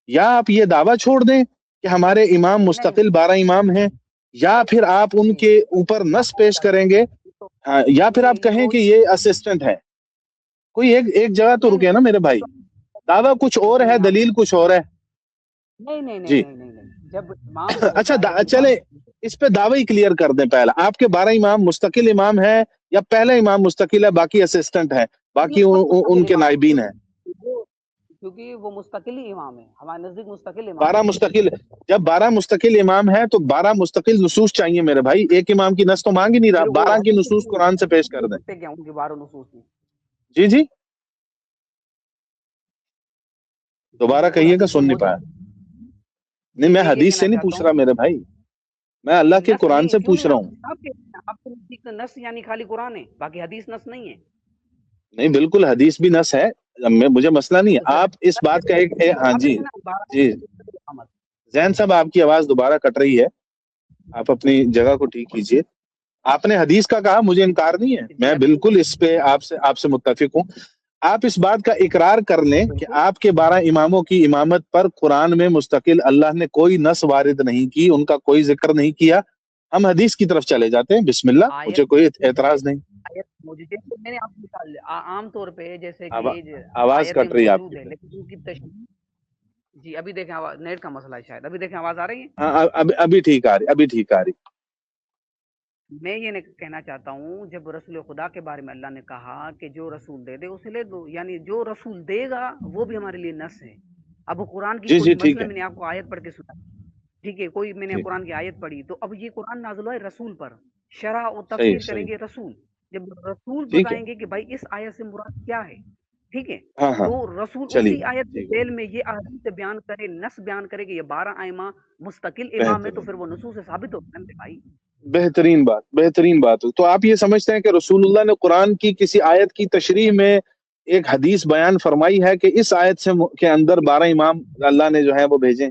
S3: یا آپ یہ دعویٰ چھوڑ دیں کہ ہمارے امام مستقل 12 امام ہیں، یا پھر آپ ان کے اوپر نس پیش کریں گے، یا پھر آپ کہیں کہ یہ اسسٹنٹ ہے. کوئی ایک جگہ تو رکے نا میرے بھائی، دعویٰ کچھ اور ہے، دلیل کچھ اور ہے. جی اچھا چلے اس پہ دعوی کلیئر کر دیں. پہلا آپ کے 12 امام مستقل امام ہیں یا پہلا امام مستقل ہے، باقی اسسٹنٹ ہیں، باقی ان کے نائبین ہیں؟
S1: کیونکہ وہ مستقل ہی امام ہے ہمارے نزدیک، مستقل امام
S3: 12 مستقل، جب 12 مستقل امام ہے تو 12 مستقل نصوص چاہیے میرے بھائی. ایک امام کی نص تو مانگ ہی نہیں رہا، 12 کی نصوص قرآن سے پیش کر دیں.
S1: ان کی 12 نصوص کی.
S3: جی جی دوبارہ کہیے گا، سن نہیں پایا. نہیں میں حدیث سے نہیں پوچھ رہا میرے بھائی، میں اللہ کے قرآن سے پوچھ رہا ہوں.
S1: آپ کے نزدیک نص یعنی خالی قرآن ہے، باقی حدیث نص نہیں ہے؟
S3: نہیں بالکل حدیث بھی نص ہے، مجھے مسئلہ نہیں ہے. آپ اس بات کا ایک ہاں جی جی زین صاحب آپ کی آواز دوبارہ کٹ رہی ہے، آپ اپنی جگہ کو ٹھیک کیجئے. آپ نے حدیث کا کہا، مجھے انکار نہیں ہے، میں بالکل اس پہ آپ سے متفق ہوں. آپ اس بات کا اقرار کر لیں کہ آپ کے 12 اماموں کی امامت پر قرآن میں مستقل اللہ نے کوئی نص وارد نہیں کی، ان کا کوئی ذکر نہیں کیا. ہم حدیث کی طرف چلے جاتے ہیں، بسم اللہ، مجھے کوئی اعتراض نہیں.
S1: میں نے آپ کو عام طور پہ جیسے کہ
S3: آواز کٹ رہی ہے آپ کی.
S1: لیکن ان کی تشریح جی ابھی دیکھیں نیٹ کا مسئلہ ہے شاید. ابھی دیکھیں آواز آ رہی ہے؟
S3: ہاں ابھی ٹھیک آ رہی.
S1: میں یہ کہنا چاہتا ہوں، جب رسول خدا کے بارے میں اللہ نے کہا کہ جو رسول دے دے اسے لے دو، یعنی جو رسول دے گا وہ بھی ہمارے لیے نص ہے. اب قرآن کی کوئی مثلا میں نے آپ کو آیت پڑھ کے سنا، ٹھیک ہے، کوئی میں نے قرآن کی آیت پڑھی تو اب یہ قرآن نازل ہوا ہے رسول پر، شرح و تفسیر کریں گے رسول. جب رسول بتائیں گے کہ بھائی اس آیت سے مراد کیا ہے، ٹھیک ہے، تو رسول اسی آیت کے ذیل میں یہ احادیث بیان کرے، نص بیان کرے کہ یہ 12 ائمہ مستقل امام ہے، تو پھر وہ نصوص سے ثابت ہوتا ہے بھائی.
S3: بہترین بات. تو آپ یہ سمجھتے ہیں کہ رسول اللہ نے قرآن کی کسی آیت کی تشریح میں ایک حدیث بیان فرمائی ہے کہ اس آیت سے کے اندر 12 امام اللہ نے جو ہے وہ بھیجیں؟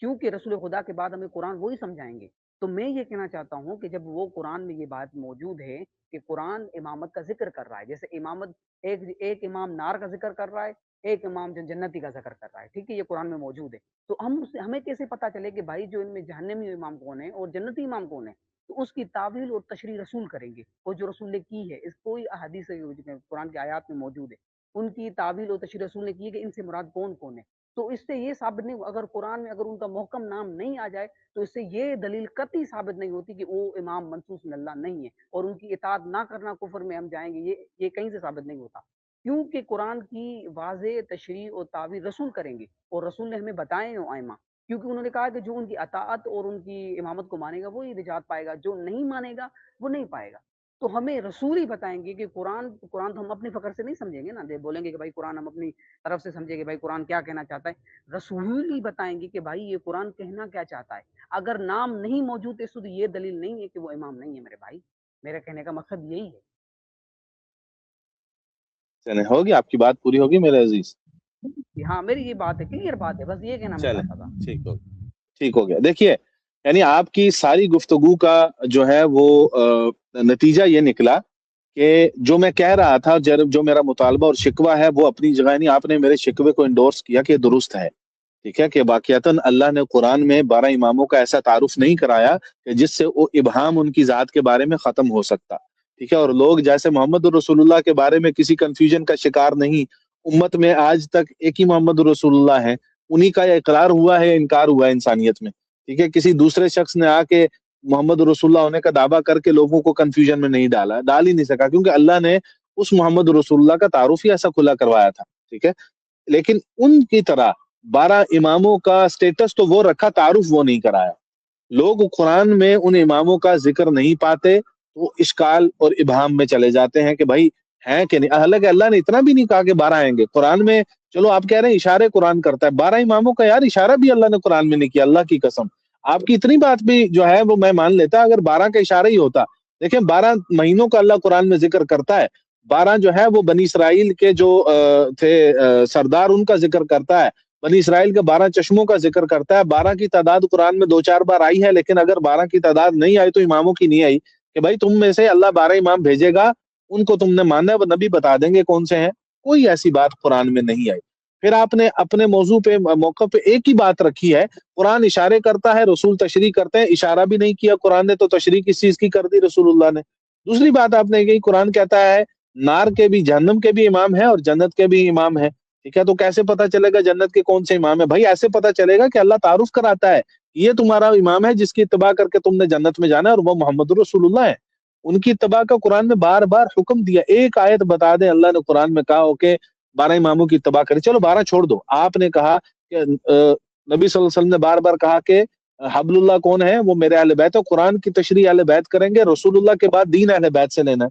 S1: کیونکہ رسول خدا کے بعد ہمیں قرآن وہی سمجھائیں گے. تو میں یہ کہنا چاہتا ہوں کہ جب وہ قرآن میں یہ بات موجود ہے کہ قرآن امامت کا ذکر کر رہا ہے، جیسے امامت ایک امام نار کا ذکر کر رہا ہے، ایک امام جو جنتی کا ذکر کر رہا ہے، ٹھیک ہے، یہ قرآن میں موجود ہے. تو ہمیں کیسے پتا چلے کہ بھائی جو ان میں جہنمی امام کون ہے اور جنتی امام کون ہے؟ تو اس کی تعویل اور تشریح رسول کریں گے، اور جو رسول نے کی ہے، اس کوئی احادیث قرآن کی آیات میں موجود ہے، ان کی تعویل اور تشریح رسول نے کی ہے کہ ان سے مراد کون کون ہے. تو اس سے یہ ثابت نہیں، اگر قرآن میں اگر ان کا محکم نام نہیں آ جائے تو اس سے یہ دلیل قطعی ثابت نہیں ہوتی کہ وہ امام منصوص من اللہ نہیں ہے، اور ان کی اطاعت نہ کرنا کفر میں ہم جائیں گے، یہ کہیں سے ثابت نہیں ہوتا. کیونکہ قرآن کی واضح تشریح اور تعویل رسول کریں گے، اور رسول نے ہمیں بتائے ہیں ائمہ، کیونکہ انہوں نے کہا کہ جو ان کی اطاعت اور ان کی امامت کو مانے گا وہی نجات پائے گا، جو نہیں مانے گا وہ نہیں پائے گا. تو ہمیں رسول ہی بتائیں گے کہ قرآن تو ہم اپنی فکر سے نہیں سمجھیں گے نا، بولیں گے کہ بھائی قرآن ہم اپنی طرف سے سمجھیں گے، بھائی قرآن کیا کہنا چاہتا ہے. رسول ہی بتائیں گے کہ بھائی یہ قرآن کہنا کیا چاہتا ہے. اگر نام نہیں موجود ہے تو یہ دلیل نہیں ہے کہ وہ امام نہیں ہے میرے بھائی. میرے کہنے کا مقصد یہی ہے.
S3: چلے ہوگی آپ کی بات پوری ہوگی میرے عزیز.
S1: ہاں میری یہ بات ہے، کلیئر بات ہے، بس یہ کہنا میں چاہتا تھا.
S3: ٹھیک ہو گیا. دیکھیے یعنی آپ کی ساری گفتگو کا جو ہے وہ نتیجہ یہ نکلا کہ جو میں کہہ رہا تھا، جو میرا مطالبہ اور شکوہ ہے وہ اپنی جگہ، یعنی آپ نے میرے شکوے کو انڈورس کیا کہ درست ہے. ٹھیک ہے کہ واقعتاً اللہ نے قرآن میں 12 اماموں کا ایسا تعارف نہیں کرایا کہ جس سے وہ ابہام ان کی ذات کے بارے میں ختم ہو سکتا. ٹھیک ہے، اور لوگ جیسے محمد الرسول اللہ کے بارے میں کسی کنفیوژن کا شکار نہیں. امت میں آج تک ایک ہی محمد الرسول اللہ ہے، انہی کا اقرار ہوا ہے، انکار ہوا ہے انسانیت میں. ٹھیک ہے، کسی دوسرے شخص نے آ کے محمد رسول اللہ ہونے کا دعویٰ کر کے لوگوں کو کنفیوژن میں نہیں ڈال ہی نہیں سکا، کیونکہ اللہ نے اس محمد رسول اللہ کا تعارف ہی ایسا کھلا کروایا تھا. ٹھیک ہے، لیکن ان کی طرح 12 اماموں کا سٹیٹس تو وہ رکھا، تعارف وہ نہیں کرایا. لوگ قرآن میں ان اماموں کا ذکر نہیں پاتے تو اشکال اور ابہام میں چلے جاتے ہیں کہ بھائی ہیں کہ نہیں. حالانکہ اللہ نے اتنا بھی نہیں کہا کہ 12 آئیں گے قرآن میں. چلو آپ کہہ رہے ہیں اشارے قرآن کرتا ہے، 12 اماموں کا یار اشارہ بھی اللہ نے قرآن میں نہیں کیا، اللہ کی قسم. آپ کی اتنی بات بھی جو ہے وہ میں مان لیتا اگر 12 کا اشارہ ہی ہوتا. دیکھیں 12 مہینوں کا اللہ قرآن میں ذکر کرتا ہے، 12 جو ہے وہ بنی اسرائیل کے جو تھے سردار، ان کا ذکر کرتا ہے. بنی اسرائیل کے 12 چشموں کا ذکر کرتا ہے. 12 کی تعداد قرآن میں 2-4 بار آئی ہے، لیکن اگر 12 کی تعداد نہیں آئی تو اماموں کی نہیں آئی کہ بھائی تم میں سے اللہ 12 امام بھیجے گا، ان کو تم نے ماننا ہے، وہ نبی بتا دیں گے کون سے ہیں. کوئی ایسی بات قرآن میں نہیں آئی. پھر آپ نے اپنے موضوع پہ موقع پہ ایک ہی بات رکھی ہے، قرآن اشارے کرتا ہے، رسول تشریح کرتے ہیں. اشارہ بھی نہیں کیا قرآن نے تو تشریح کس چیز کی کر دی رسول اللہ نے. دوسری بات آپ نے کہی قرآن کہتا ہے نار کے بھی، جہنم کے بھی امام ہیں اور جنت کے بھی امام ہیں. ٹھیک ہے، تو کیسے پتا چلے گا جنت کے کون سے امام ہے؟ بھائی ایسے پتا چلے گا کہ اللہ تعارف کراتا ہے یہ تمہارا امام ہے جس کی اتباع کر کے تم نے جنت میں جانا ہے، اور وہ محمد رسول اللہ ہے. ان کی اتباع کا قرآن میں بار بار حکم دیا. ایک آیت بتا دیں اللہ نے قرآن میں کہا ہو کہ 12 اماموں کی اتباع کرے. چلو 12 چھوڑ دو، آپ نے کہا کہ نبی صلی اللہ علیہ وسلم نے بار بار کہا کہ حبل اللہ کون ہے؟ وہ میرے اہل بیت ہے. قرآن کی تشریح اہل بیت کریں گے، رسول اللہ کے بعد دین اہل بیت سے لینا ہے.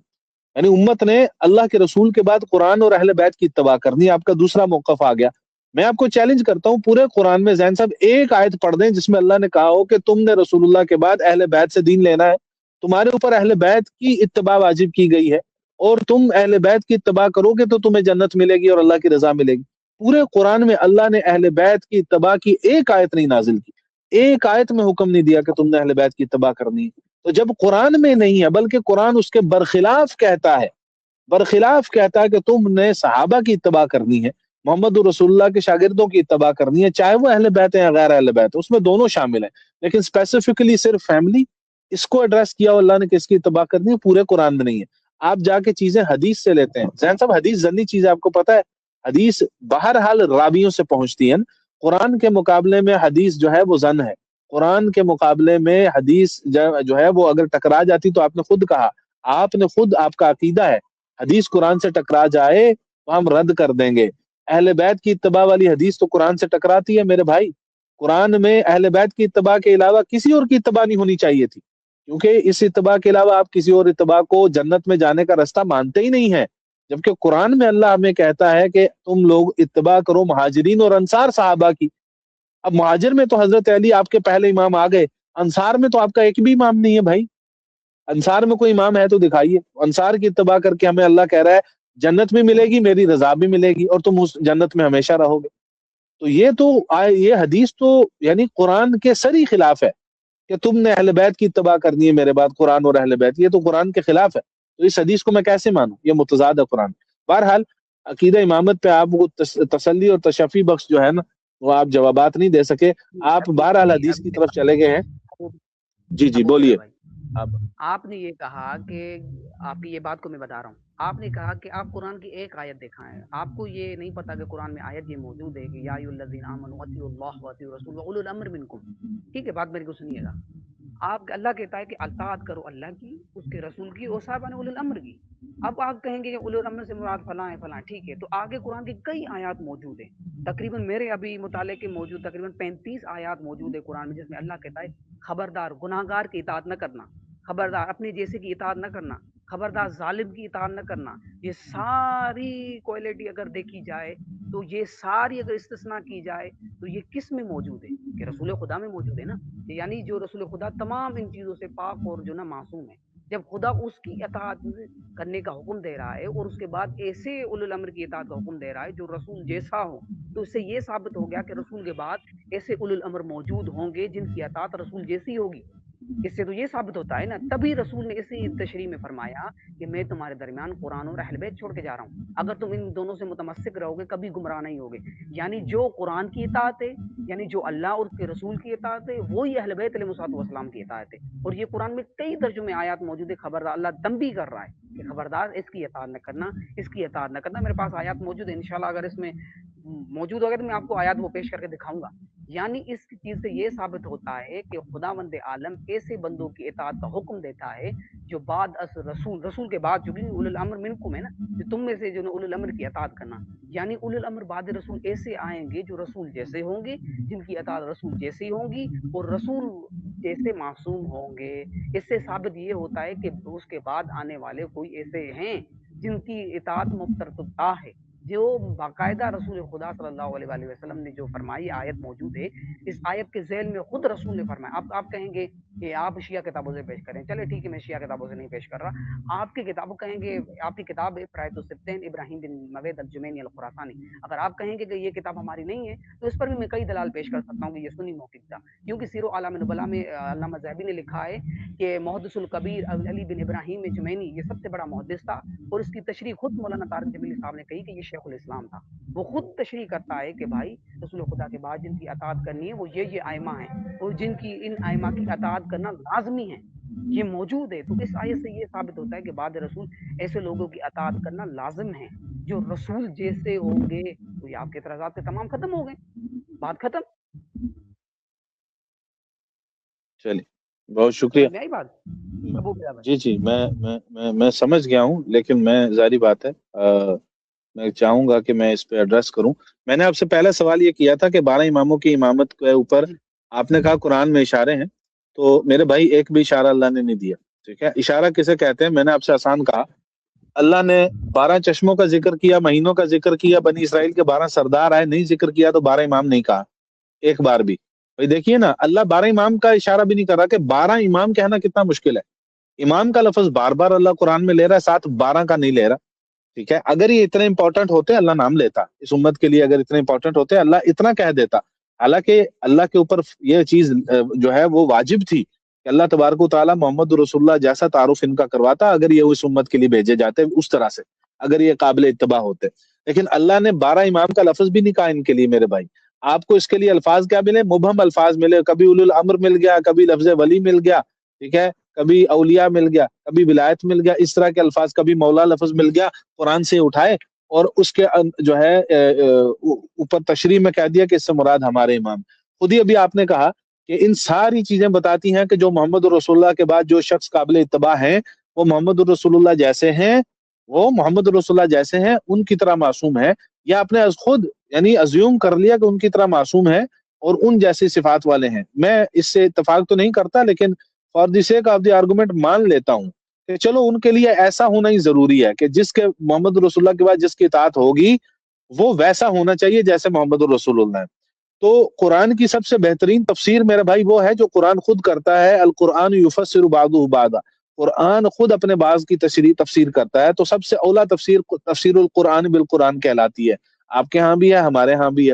S3: یعنی امت نے اللہ کے رسول کے بعد قرآن اور اہل بیت کی اتباع کرنی ہے. آپ کا دوسرا موقف آ گیا. میں آپ کو چیلنج کرتا ہوں پورے قرآن میں زین صاحب ایک آیت پڑھ دیں جس میں اللہ نے کہا ہو کہ تم نے رسول اللہ کے بعد اہل بیت سے دین لینا ہے، تمہارے اوپر اہل بیت کی اتباع واجب کی گئی ہے، اور تم اہل بیت کی اتباع کرو گے تو تمہیں جنت ملے گی اور اللہ کی رضا ملے گی. پورے قرآن میں اللہ نے اہل بیت کی اتباع کی ایک آیت نہیں نازل کی، ایک آیت میں حکم نہیں دیا کہ تم نے اہل بیت کی اتباع کرنی ہے. تو جب قرآن میں نہیں ہے بلکہ قرآن اس کے برخلاف کہتا ہے کہ تم نے صحابہ کی اتباع کرنی ہے، محمد رسول اللہ کے شاگردوں کی اتباع کرنی ہے، چاہے وہ اہل بیت ہیں یا غیر اہل بیت ہیں، اس میں دونوں شامل ہیں. لیکن اسپیسیفکلی صرف فیملی اس کو ایڈریس کیا اللہ نے کہ اس کی اتباع کرنی ہے، پورے قرآن میں نہیں ہے. آپ جا کے چیزیں حدیث سے لیتے ہیں. زین صاحب حدیث ضمنی چیز ہے، آپ کو پتہ ہے حدیث بہرحال راویوں سے پہنچتی ہے. قرآن کے مقابلے میں حدیث جو ہے وہ ضن ہے. قرآن کے مقابلے میں حدیث جو ہے وہ اگر ٹکرا جاتی تو آپ نے خود کہا، آپ کا عقیدہ ہے حدیث قرآن سے ٹکرا جائے تو ہم رد کر دیں گے. اہل بیت کی اتباع والی حدیث تو قرآن سے ٹکراتی ہے میرے بھائی. قرآن میں اہل بیت کی اتباع کے علاوہ کسی اور کی اتباع نہیں ہونی چاہیے تھی، کیونکہ اس اتباع کے علاوہ آپ کسی اور اتباع کو جنت میں جانے کا رستہ مانتے ہی نہیں ہیں. جبکہ قرآن میں اللہ ہمیں کہتا ہے کہ تم لوگ اتباع کرو مہاجرین اور انصار صحابہ کی. اب مہاجر میں تو حضرت علی آپ کے پہلے امام آ گئے، انصار میں تو آپ کا ایک بھی امام نہیں ہے بھائی. انصار میں کوئی امام ہے تو دکھائیے. انصار کی اتباع کر کے ہمیں اللہ کہہ رہا ہے جنت بھی ملے گی، میری رضا بھی ملے گی، اور تم اس جنت میں ہمیشہ رہو گے. تو یہ حدیث تو یعنی قرآن کے سری خلاف ہے کہ تم نے اہل بیت کی اتباع کرنی ہے میرے بعد، قرآن اور اہل بیت، یہ تو قرآن کے خلاف ہے. تو اس حدیث کو میں کیسے مانوں؟ یہ متضاد ہے قرآن. بہرحال عقیدہ امامت پہ آپ کو تسلی اور تشفی بخش جو ہے نا وہ آپ جوابات نہیں دے سکے. آپ بہرحال حدیث کی طرف چلے گئے ہیں. جی بولیے.
S1: آپ نے یہ کہا کہ آپ کی یہ بات کو میں بتا رہا ہوں، آپ نے کہا کہ آپ قرآن کی ایک آیت دکھائیں، آپ کو یہ نہیں پتا کہ قرآن میں آیت یہ موجود ہے کہ یا ایھا الذین آمنوا اطیعوا اللہ واطیعوا الرسول واولی الامر منکم. ٹھیک ہے، بات میری کو سنیے گا. آپ اللہ کہتا ہے کہ اطاعت کرو اللہ کی، اس کے رسول کی اور صاحبان اولی الامر کی. اب آپ کہیں گے کہ اولی الامر سے مراد فلاں ہے فلاں، ٹھیک ہے، تو آگے قرآن کی کئی آیات موجود ہیں، تقریباً میرے ابھی مطالعے کے موجود تقریباً 35 آیات موجود ہے قرآن میں، جس میں اللہ کہتا ہے خبردار گناہگار کی اطاعت نہ کرنا، خبردار اپنے جیسے کی اطاعت نہ کرنا، خبردار ظالم کی اطاعت نہ کرنا. یہ ساری کوالٹی اگر دیکھی جائے تو یہ ساری اگر استثناء کی جائے تو یہ کس میں موجود ہے؟ کہ رسول خدا میں موجود ہے نا. یعنی جو رسول خدا تمام ان چیزوں سے پاک اور جو نا معصوم ہے، جب خدا اس کی اطاعت کرنے کا حکم دے رہا ہے اور اس کے بعد ایسے اولو الامر کی اطاعت کا حکم دے رہا ہے جو رسول جیسا ہو، تو اس سے یہ ثابت ہو گیا کہ رسول کے بعد ایسے اولو الامر موجود ہوں گے جن کی اطاعت رسول جیسی ہوگی. اس سے تو یہ ثابت ہوتا ہے نا. تبھی رسول نے اسی تشریح میں فرمایا کہ میں تمہارے درمیان قرآن اور اہل بیت چھوڑ کے جا رہا ہوں، اگر تم ان دونوں سے متمسک رہو گے کبھی گمراہ نہیں ہوگے. یعنی جو قرآن کی اطاعت ہے، یعنی جو اللہ اور اس کے رسول کی اطاعت ہے، وہی اہل بیت علیہ الصلوۃ والسلام کی اطاعت ہے. اور یہ قرآن میں کئی ترجمے آیات موجود ہے، خبردار اللہ تنبیہ کر رہا ہے کہ خبردار اس کی اطاعت نہ کرنا، اس کی اطاعت نہ کرنا. میرے پاس آیات موجود ہیں، انشاءاللہ اگر اس میں موجود ہوگا تو میں آپ کو آیات وہ پیش کر کے دکھاؤں گا. یعنی اس چیز سے یہ ثابت ہوتا ہے کہ خداوند عالم ایسے بندوں کی اطاعت کا حکم دیتا ہے جو بعد از رسول کے بعد جو بھی اولو الامر منکم ہے نا، جو تم میں سے جو اولو الامر کی اطاعت کرنا. یعنی اولو الامر بعد رسول ایسے آئیں گے جو رسول جیسے ہوں گے، جن کی اطاعت رسول جیسی ہوں گی اور رسول جیسے معصوم ہوں گے. اس سے ثابت یہ ہوتا ہے کہ اس کے بعد آنے والے کوئی ایسے ہیں جن کی اطاعت مبترتہ ہے، جو باقاعدہ رسول خدا صلی اللہ علیہ وآلہ وسلم نے جو فرمائی آیت موجود ہے. اس آیت کے ذیل میں خود رسول نے فرمایا. آپ کہیں گے کہ آپ شیعہ کتابوں سے پیش کریں، چلے ٹھیک ہے، میں شیعہ کتابوں سے نہیں پیش کر رہا. آپ کی کتابوں کہیں گے، آپ کی کتاب ہے فرائض السبتین ابراہیم بن موید الجمینی الخراسانی، اگر آپ کہیں گے کہ یہ کتاب ہماری نہیں ہے تو اس پر بھی میں کئی دلال پیش کر سکتا ہوں کہ یہ سنی موقف تھا. کیونکہ سیر و اعلام نبلا میں علامہ ذہبی نے لکھا ہے کہ محدث الکبیر علی بن ابراہیم جمینی یہ سب سے بڑا محدث تھا، اور اس کی تشریح خود مولانا طارق جمیلی صاحب نے کہی کہ یہ شیخ الاسلام تھا. وہ خود تشریح کرتا ہے کہ بھائی رسول خدا کے بعد جن کی اطاعت کرنی ہے وہ یہ ائمہ ہیں، اور جن کی ان ائمہ کی اطاعت کرنا لازمی ہے، یہ موجود ہے. تو اس آیت سے یہ ثابت ہوتا ہے کہ بعد رسول ایسے لوگوں کی اطاعت کرنا لازم ہے جو رسول جیسے ہوں گے. تو یہ آپ کے اعتراضات تمام ختم ہو گئے، بات ختم.
S3: چلیے بہت شکریہ. جی میں سمجھ گیا ہوں، لیکن میں ظاہری بات ہے میں چاہوں گا کہ میں اس پہ ایڈریس کروں. میں نے آپ سے پہلا سوال یہ کیا تھا کہ 12 اماموں کی امامت کے اوپر آپ نے کہا قرآن میں اشارے ہیں، تو میرے بھائی ایک بھی اشارہ اللہ نے نہیں دیا. ٹھیک ہے، اشارہ کسے کہتے ہیں؟ میں نے آپ سے آسان کہا، اللہ نے 12 چشموں کا ذکر کیا، مہینوں کا ذکر کیا، بنی اسرائیل کے 12 سردار آئے، نہیں ذکر کیا تو 12 امام نہیں کہا ایک بار بھی. بھائی دیکھیے نا، اللہ 12 امام کا اشارہ بھی نہیں کر رہا کہ 12 امام کہنا کتنا مشکل ہے. امام کا لفظ بار بار اللہ قرآن میں لے رہا ہے، ساتھ 12 کا نہیں لے رہا. ٹھیک ہے، اگر یہ اتنے امپورٹنٹ ہوتے اللہ نام لیتا اس امت کے لیے، اگر اتنے امپورٹنٹ ہوتے اللہ اتنا کہہ دیتا. حالانکہ اللہ کے اوپر یہ چیز جو ہے وہ واجب تھی کہ اللہ تبارک و تعالیٰ محمد رسول اللہ جیسا تعارف ان کا کرواتا اگر یہ اس امت کے لیے بھیجے جاتے اس طرح سے، اگر یہ قابل اتباع ہوتے. لیکن اللہ نے 12 امام کا لفظ بھی نہیں کہا ان کے لیے. میرے بھائی آپ کو اس کے لیے الفاظ کیا ملے؟ مبہم الفاظ ملے. کبھی اولو الامر مل گیا، کبھی لفظ ولی مل گیا، ٹھیک ہے، کبھی اولیاء مل گیا، کبھی ولایت مل گیا، اس طرح کے الفاظ، کبھی مولا لفظ مل گیا قرآن سے اٹھائے اور اس کے جو ہے اوپر تشریح میں کہہ دیا کہ اس سے مراد ہمارے امام. خود ہی ابھی آپ نے کہا کہ ان ساری چیزیں بتاتی ہیں کہ جو محمد رسول اللہ کے بعد جو شخص قابل اتباع ہیں وہ محمد رسول اللہ جیسے ہیں، وہ محمد رسول اللہ جیسے ہیں، ان کی طرح معصوم ہے. یا آپ نے خود یعنی ازیوم کر لیا کہ ان کی طرح معصوم ہے اور ان جیسی صفات والے ہیں. میں اس سے اتفاق تو نہیں کرتا، لیکن for the sake of the argument مان لیتا ہوں کہ چلو ان کے لیے ایسا ہونا ہی ضروری ہے کہ جس کے محمد رسول اللہ کے بعد جس کی اطاعت ہوگی وہ ویسا ہونا چاہیے جیسے محمد رسول اللہ ہے. تو قرآن کی سب سے بہترین تفسیر میرے بھائی وہ ہے جو قرآن خود کرتا ہے. القرآن یفسر بعضہ بعضا، قرآن خود اپنے بعض کی تفسیر کرتا ہے. تو سب سے اولا تفسیر القرآن بالقرآن کہلاتی ہے. آپ کے ہاں بھی ہے، ہمارے ہاں بھی ہے.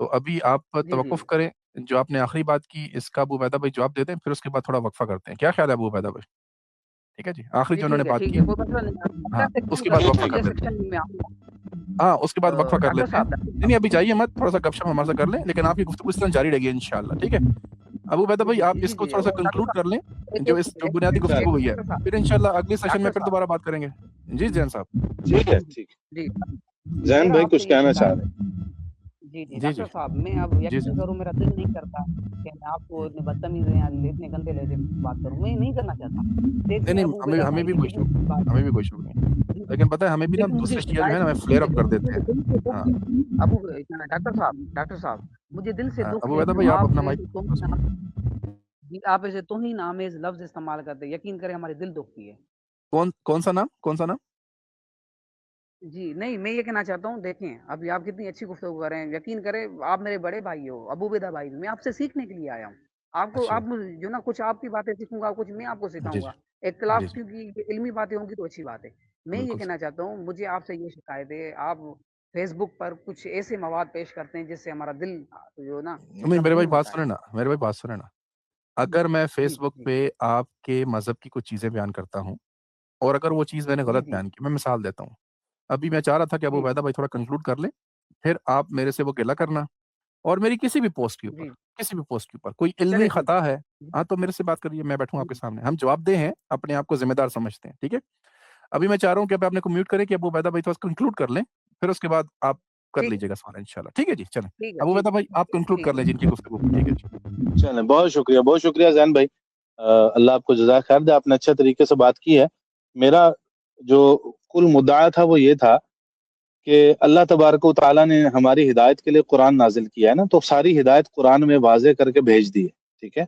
S2: تو ابھی آپ توقف کریں، جو آپ نے آخری بات کی اس کا ابو عبیدہ بھائی جواب دے دیں، پھر اس کے بعد تھوڑا وقفہ کرتے ہیں. کیا خیال ہے ابو عبیدہ بھائی؟ ٹھیک ہے جی، آخری جو انہوں نے بات کی. ہاں اس کے بعد وقفہ کر لیتے ہیں. ہاں اس کے بعد وقفہ کر لیتے ہیں. نہیں ابھی جائیے مت، تھوڑا سا گپ شپ ہمارے سے کر لیں، لیکن آپ کی گفتگو اس طرح جاری رہے گی انشاءاللہ. ٹھیک ہے ابو عبیدہ بھائی، آپ اس کو تھوڑا سا کنکلوڈ کر لیں، جو بنیادی گفتگو ہوئی ہے، پھر انشاءاللہ اگلی سیشن میں پھر دوبارہ بات کریں گے. جی زین صاحب.
S3: ٹھیک ہے زین بھائی کچھ کہنا چاہ رہے ہیں؟
S1: جی ڈاکٹر صاحب، میں اب یقین کروں، میرا دل نہیں کرتا کہ میں آپ کو اتنے بدتمیز یا اتنے گندے لہجے میں بات کروں، میں نہیں کرنا چاہتا.
S2: نہیں ہمیں بھی کوئی شوق نہیں، لیکن پتہ ہے ہمیں بھی نا دوسرے شیعہ جو ہے نا ہمیں فلیئر اپ کر دیتے ہیں. ہاں
S1: ڈاکٹر صاحب مجھے دل سے دکھ
S2: ابو
S1: ہے
S2: عبیدہ بھائی آپ اپنا مائک.
S1: آپ ایسے توہین آمیز لفظ استعمال کرتے ہیں، یقین کریں ہمارے دل دکھتی ہے.
S2: کون سا نام؟
S1: جی نہیں، میں یہ کہنا چاہتا ہوں، دیکھیں ابھی آپ کتنی اچھی گفتگو کر رہے ہیں، یقین کریں آپ میرے بڑے بھائی ہو، ابو عبیدہ بھائی، میں آپ سے سیکھنے کے لیے آیا ہوں. آپ جو نا کچھ آپ کی باتیں سیکھوں گا، کچھ میں آپ کو سکھاؤں گا. اختلاف کیونکہ علمی باتیں ہوں گی تو اچھی بات ہے. میں یہ کہنا چاہتا ہوں، مجھے آپ سے یہ شکایت ہے، آپ فیس بک پر کچھ ایسے مواد پیش کرتے ہیں جس سے ہمارا دل جو نا
S2: نہیں میرے بھائی بات سنیں نا. اگر میں فیس بک پہ آپ کے مذہب کی کچھ چیزیں بیان کرتا ہوں اور اگر وہ چیز میں نے غلط بیان کی، میں مثال دیتا ہوں. ابھی میں چاہ رہا تھا کہ ابو عبیدہ بھائی تھوڑا کنکلوڈ کر لیں، پھر آپ میرے سے وہ گلہ کرنا، اور میری کسی بھی پوسٹ کے اوپر کوئی علمی خطا ہے ہاں تو میرے سے بات کریے، میں بیٹھوں آپ کے سامنے، ہم جواب دیں ہیں، اپنے آپ کو ذمہ دار سمجھتے ہیں. ٹھیک ہے ابھی میں چاہ رہا ہوں کہ آپ نے کو میوٹ کریں کہ ابو عبیدہ بھائی تھوڑا کنکلوڈ کر لیں، پھر اس کے بعد آپ کر لیجیے گا سوال انشاءاللہ. ٹھیک ہے جی چلیں ابو عبیدہ بھائی آپ کنکلوڈ کر لیں جن کی گفتگو. ٹھیک ہے جی
S3: چلیں، بہت شکریہ زین بھائی، اللہ آپ کو جزائے خیر دے، آپ نے اچھے طریقے سے بات کی ہے. میرا جو کل مدعا تھا وہ یہ تھا کہ اللہ تبارک و تعالیٰ نے ہماری ہدایت کے لیے قرآن نازل کیا ہے نا، تو ساری ہدایت قرآن میں واضح کر کے بھیج دی ہے. ٹھیک ہے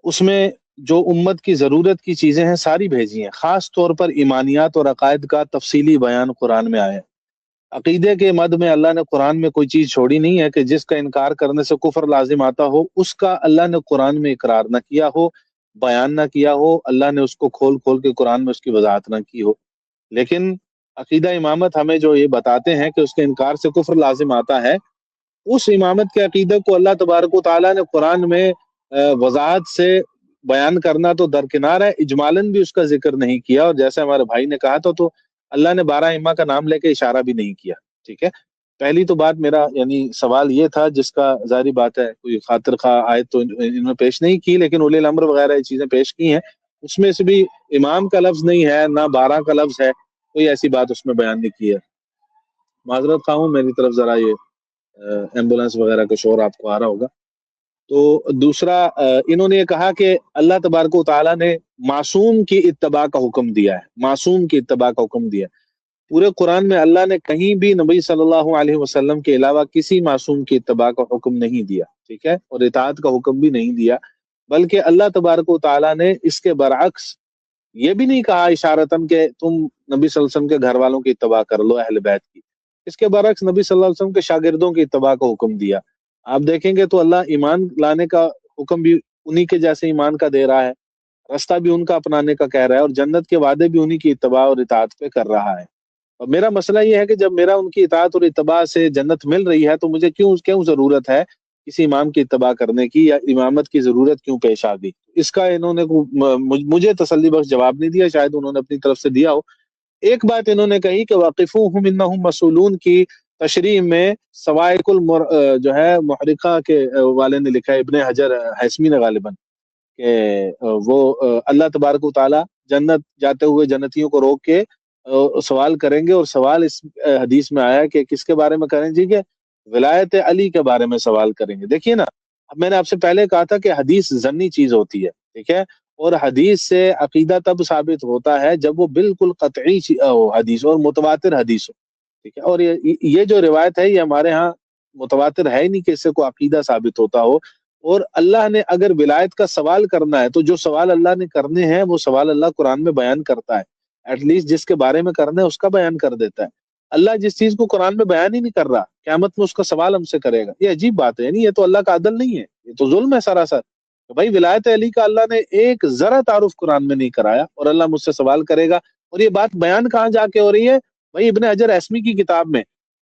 S3: اس میں جو امت کی ضرورت کی چیزیں ہیں ساری بھیجی ہیں، خاص طور پر ایمانیات اور عقائد کا تفصیلی بیان قرآن میں آیا ہے. عقیدے کے مد میں اللہ نے قرآن میں کوئی چیز چھوڑی نہیں ہے کہ جس کا انکار کرنے سے کفر لازم آتا ہو، اس کا اللہ نے قرآن میں اقرار نہ کیا ہو، بیان نہ کیا ہو، اللہ نے اس کو کھول کے قرآن میں اس کی وضاحت نہ کی ہو. لیکن عقیدہ امامت ہمیں جو یہ بتاتے ہیں کہ اس کے انکار سے کفر لازم آتا ہے، اس امامت کے عقیدے کو اللہ تبارک و تعالیٰ نے قرآن میں وضاحت سے بیان کرنا تو درکنار ہے، اجمالاً بھی اس کا ذکر نہیں کیا، اور جیسے ہمارے بھائی نے کہا تو اللہ نے 12 ائمہ کا نام لے کے اشارہ بھی نہیں کیا. ٹھیک ہے پہلی تو بات میرا یعنی سوال یہ تھا، جس کا ظاہری بات ہے کوئی خاطر خواہ آیت تو انہوں نے پیش نہیں کی، لیکن اولی الامر وغیرہ یہ چیزیں پیش کی ہیں، اس میں سے بھی امام کا لفظ نہیں ہے، نہ 12 کا لفظ ہے، کوئی ایسی بات اس میں بیان نہیں کی ہے. معذرت خواہ ہوں، میری طرف ذرا یہ ایمبولینس وغیرہ کا شور آپ کو آ رہا ہوگا. تو دوسرا انہوں نے یہ کہا کہ اللہ تبارک و تعالیٰ نے معصوم کی اتباع کا حکم دیا ہے، معصوم کی اتباع کا حکم دیا ہے. پورے قرآن میں اللہ نے کہیں بھی نبی صلی اللہ علیہ وسلم کے علاوہ کسی معصوم کی اتباع کا حکم نہیں دیا. ٹھیک ہے اور اطاعت کا حکم بھی نہیں دیا، بلکہ اللہ تبارک و تعالیٰ نے اس کے برعکس یہ بھی نہیں کہا اشارتاً کہ تم نبی صلی اللہ علیہ وسلم کے گھر والوں کی اتباع کر لو، اہل بیت کی. اس کے برعکس نبی صلی اللہ علیہ وسلم کے شاگردوں کی اتباع کا حکم دیا. آپ دیکھیں گے تو اللہ ایمان لانے کا حکم بھی انہی کے جیسے ایمان کا دے رہا ہے، رستہ بھی ان کا اپنانے کا کہہ رہا ہے، اور جنت کے وعدے بھی انہی کی اتباع اور اطاعت پہ کر رہا ہے. اور میرا مسئلہ یہ ہے کہ جب میرا ان کی اطاعت اور اتباع سے جنت مل رہی ہے تو مجھے کیوں ضرورت ہے کسی امام کی اتباع کرنے کی، یا امامت کی ضرورت کیوں پیش آ گئی؟ اس کا انہوں نے مجھے تسلی بخش جواب نہیں دیا، شاید انہوں نے اپنی طرف سے دیا ہو. ایک بات انہوں نے کہی کہ واقفوہم انہم مسئولون کی تشریح میں سوائق جو ہے محرقہ کے والے نے لکھا ہے، ابن حجر ہیثمی نے غالباً، کہ وہ اللہ تبارک و تعالی جنت جاتے ہوئے جنتیوں کو روک کے سوال کریں گے، اور سوال اس حدیث میں آیا کہ کس کے بارے میں کریں جی، کہ ولایت علی کے بارے میں سوال کریں گے. دیکھیے نا، میں نے آپ سے پہلے کہا تھا کہ حدیث ظنی چیز ہوتی ہے. ٹھیک ہے اور حدیث سے عقیدہ تب ثابت ہوتا ہے جب وہ بالکل قطعی حدیث اور متواتر حدیث ہو. ٹھیک ہے اور یہ جو روایت ہے یہ ہمارے ہاں متواتر ہے نہیں کہ اس سے کوئی عقیدہ ثابت ہوتا ہو. اور اللہ نے اگر ولایت کا سوال کرنا ہے تو جو سوال اللہ نے کرنے ہیں وہ سوال اللہ قرآن میں بیان کرتا ہے، ایٹ لیسٹ جس کے بارے میں کرنا ہے اس کا بیان کر دیتا ہے. اللہ جس چیز کو قرآن میں بیان ہی نہیں کر رہا، قیامت میں اس کا سوال ہم سے کرے گا. یہ عجیب بات ہے، یعنی یہ تو اللہ کا عدل نہیں ہے، یہ تو ظلم ہے سراسر. بھائی ولایت علی کا اللہ نے ایک ذرا تعارف قرآن میں نہیں کرایا، اور اللہ مجھ سے سوال کرے گا. اور یہ بات بیان کہاں جا کے ہو رہی ہے؟ بھائی ابن حجر ہیثمی کی کتاب میں.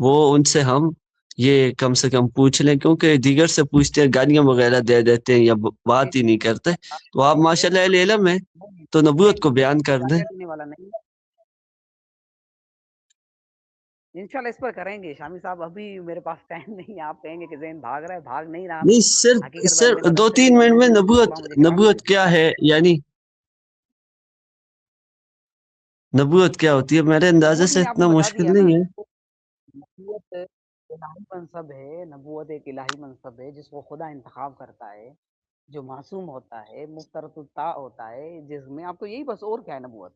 S4: وہ ان سے ہم یہ کم سے کم پوچھ لیں، کیونکہ دیگر سے پوچھتے ہیں گالیاں وغیرہ دے دیتے ہیں یا بات ہی نہیں کرتے. تو آپ ماشاءاللہ اہل علم ہیں تو نبوت کو بیان کر دیں.
S1: انشاءاللہ اس پر کریں گے شامی صاحب. ابھی میرے پاس ٹائم نہیں ہے. آپ کہیں گے کہ ذہن بھاگ رہا ہے، بھاگ نہیں رہا.
S4: نہیں، صرف 2-3 منٹ میں نبوت کیا ہے، یعنی نبوت کیا ہوتی ہے میرے اندازے سے اتنا مشکل نہیں ہے.
S1: نبوت الہی منصب ہے. نبوت ایک الہی منصب ہے جس کو خدا انتخاب کرتا ہے، جو معصوم ہوتا ہے، مفترض الطاع ہوتا ہے، جس میں آپ کو یہی بس. اور کیا ہے نبوت؟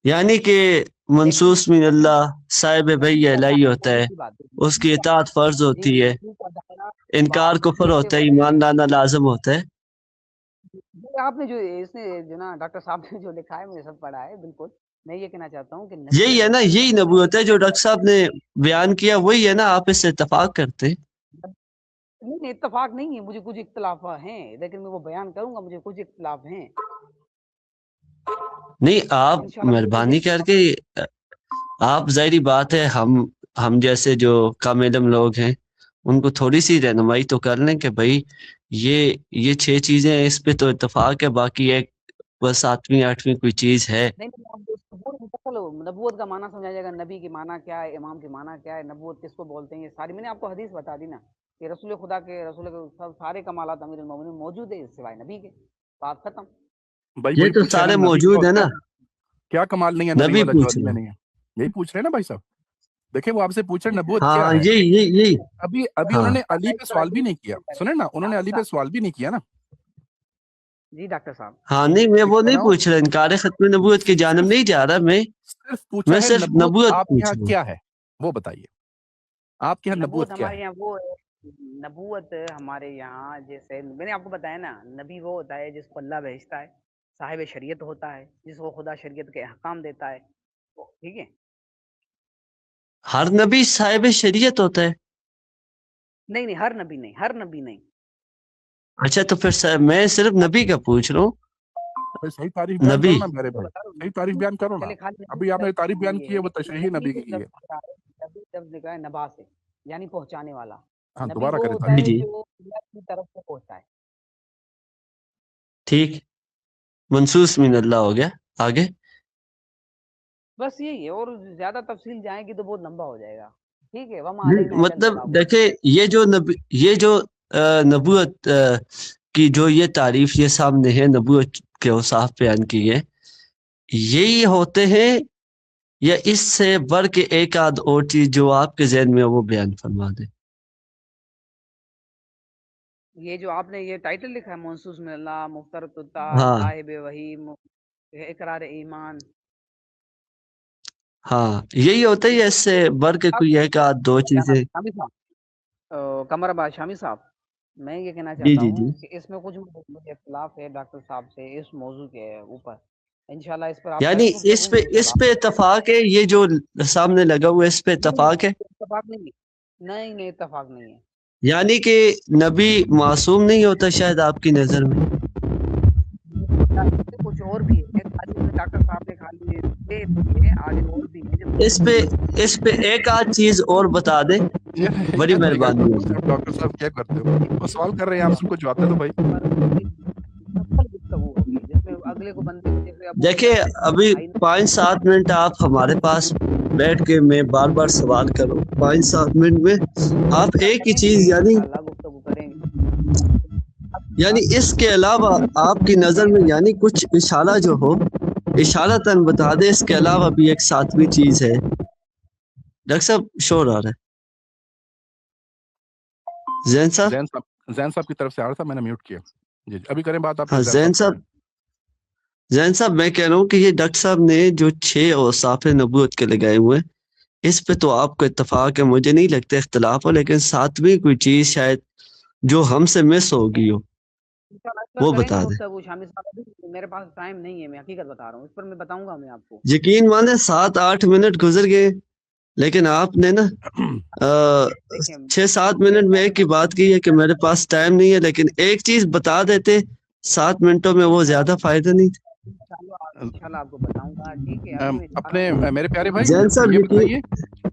S4: یعنی کہ منصوص من اللہ، صاحب بھئی الہی ہوتا ہے، اس کی اطاعت فرض ہوتی ہے، انکار کفر ہوتا ہے، ایمان لانا لازم ہوتا ہے.
S1: آپ نے جو اس نے جو نا ڈاکٹر صاحب نے جو لکھا ہے مجھے سب پڑھا ہے. بالکل میں یہ کہنا چاہتا ہوں کہ
S4: یہی ہے نا، یہی نبوت ہے جو ڈاکٹر صاحب نے بیان کیا، وہی ہے نا. آپ اس سے اتفاق کرتے ہیں؟
S1: نہیں، اتفاق نہیں ہے. مجھے کچھ اختلاف ہیں، لیکن میں وہ بیان کروں گا. مجھے کچھ اختلاف ہیں.
S4: نہیں، آپ مہربانی کر کے، آپ ظاہری بات ہے ہم جیسے جو کم علم لوگ ہیں ان کو تھوڑی سی رہنمائی تو کر لیں کہ بھائی یہ 6 چیزیں ہیں، اس پہ تو اتفاق ہے، باقی ایک بس 7ویں 8ویں کوئی چیز ہے.
S1: نبوت کا معنی سمجھا جائے گا. نبی کی معنی کیا ہے، امام کی معنی کیا ہے، نبوت کس کو بولتے ہیں، یہ ساری میں نے آپ کو حدیث بتا دی نا کہ رسول خدا کے سارے کمالات امیر المومنین موجود ہے سوائے نبی کے. بات ختم.
S4: یہ تو سارے موجود ہیں نا.
S2: کیا کمال نہیں ہے نبی والا جو علی میں نہیں ہے؟ یہی پوچھ رہے ہیں نا بھائی صاحب. دیکھیں وہ آپ سے پوچھ رہے نبوت کیا ہے.
S4: یہی
S2: ابھی انہوں نے علی پہ سوال بھی نہیں کیا. سنیں نا، انہوں نے علی پہ سوال بھی نہیں کیا نا.
S1: جی ڈاکٹر صاحب.
S4: ہاں نہیں، میں وہ نہیں پوچھ رہا، انکار ختم نبوت کی جانب نہیں جا رہا. میں صرف نبوت
S2: آپ کے یہاں کیا ہے وہ بتائیے. آپ کے یہاں نبوت کیا ہے؟
S1: ہمارے یہاں وہ نبوت ہمارے یہاں جیسے میں نے آپ کو بتایا نا، نبی وہ ہوتا ہے جس کو اللہ بھیجتا ہے، صاحب شریعت ہوتا ہے، جس کو خدا شریعت کے احکام دیتا ہے. ٹھیک ہے.
S4: ہر نبی صاحب شریعت ہوتا ہے؟
S1: نہیں، ہر نبی نہیں، ہر نبی نہیں.
S4: اچھا تو پھر میں صرف نبی کا پوچھ رہا ہوں.
S2: صحیح تعریف بیان کرو نا میرے بھائی، صحیح تعریف بیان کرو نا. ابھی آپ نے تعریف بیان کی ہے وہ تشریحی نبی کی ہے.
S1: نبی لفظ لکھا ہے نبا سے، یعنی پہنچانے والا.
S2: ہاں
S1: نبی
S2: دوبارہ
S1: وہ
S2: کریں
S1: ہوتا ہے
S4: جی
S1: جو اللہ کی طرف سے پہنچتا ہے.
S4: ٹھیک، منصوص من اللہ ہو گیا. آگے
S1: بس یہی ہے، اور زیادہ تفصیل جائیں گی تو بہت لمبا ہو جائے گا. ٹھیک ہے.
S4: مطلب دیکھیں یہ جو نبوت کی جو یہ تعریف یہ سامنے ہے، نبوت کے اوصاف بیان کی ہے، یہی ہوتے ہیں یا اس سے بڑھ کے ایک آدھ اور چیز جو آپ کے ذہن میں وہ بیان فرما دیں؟
S1: یہ جو آپ نے یہ ٹائٹل لکھا ہے منصوص من اللہ، مفترض الطاع،
S4: ہاں
S1: صاحب وحی، اقرار ایمان.
S4: ہاں یہی ہوتا ہے یا اس سے بڑھ کے کوئی ایک آدھ دو چیزیں؟
S1: قمر آباد شامی صاحب، میں یہ کہنا
S4: جی
S1: چاہتا
S4: جی جی
S1: ہوں کہ اس میں کچھ مجھے اختلاف ہے ڈاکٹر صاحب سے اس موضوع کے اوپر. انشاءاللہ اس پر آپ
S4: یعنی
S1: کریں گفتگو.
S4: اس پہ اتفاق ہے، یہ جو سامنے لگا ہوا ہے اس پہ اتفاق ہے؟
S1: اتفاق نہیں، اتفاق نہیں ہے.
S4: یعنی کہ نبی معصوم نہیں ہوتا شاید آپ کی نظر میں؟
S1: کچھ اور بھی ہے ڈاکٹر صاحب نے خالی یہ آگے اور بھی ہے.
S4: اس پہ ایک آدھ چیز اور بتا دیں، بڑی مہربانی ہوگی.
S2: ڈاکٹر صاحب کیا کرتے ہو؟ وہ سوال کر رہے ہیں آپ سب کو جواب دے دو بھائی.
S1: اگلے کو بندے کو
S4: دیکھیں ابھی 5-7 منٹ آپ ہمارے پاس بیٹھ کے میں بار بار سوال کروں، 5-7 منٹ میں آپ ایک ہی چیز یعنی اس کے علاوہ آپ کی نظر میں یعنی کچھ اشارہ جو ہو اشارتاً بتا دے. اس کے علاوہ بھی ایک 7ویں چیز ہے. ڈاکٹر صاحب شور آ رہا ہے. زین
S2: صاحب کی طرف سے آ رہا تھا، میں نے میوٹ کیا. جی ابھی کریں بات آپ.
S4: ہاں زین صاحب میں کہہ رہا ہوں کہ یہ ڈاکٹر صاحب نے جو 6 اوصاف نبوت کے لگائے ہوئے ہیں، اس پہ تو آپ کو اتفاق ہے، مجھے نہیں لگتا اختلاف ہو، لیکن 7ویں کوئی چیز شاید جو ہم سے مس ہوگی ہو وہ بتا دیں.
S1: میرے پاس ٹائم نہیں ہے، میں حقیقت بتا رہا ہوں، اس پر میں بتاؤں گا میں آپ کو.
S4: یقین مانے 7-8 منٹ گزر گئے، لیکن آپ نے نا 6-7 منٹ میں ایک ہی بات کی ہے کہ میرے پاس ٹائم نہیں ہے، لیکن ایک چیز بتا دیتے 7 منٹوں میں، وہ زیادہ فائدہ نہیں تھا.
S1: انشاءاللہ آپ کو بتاؤں گا. ٹھیک ہے.
S2: اپنے میرے پیارے بھائی
S4: زین صاحب
S2: یہ بتائیے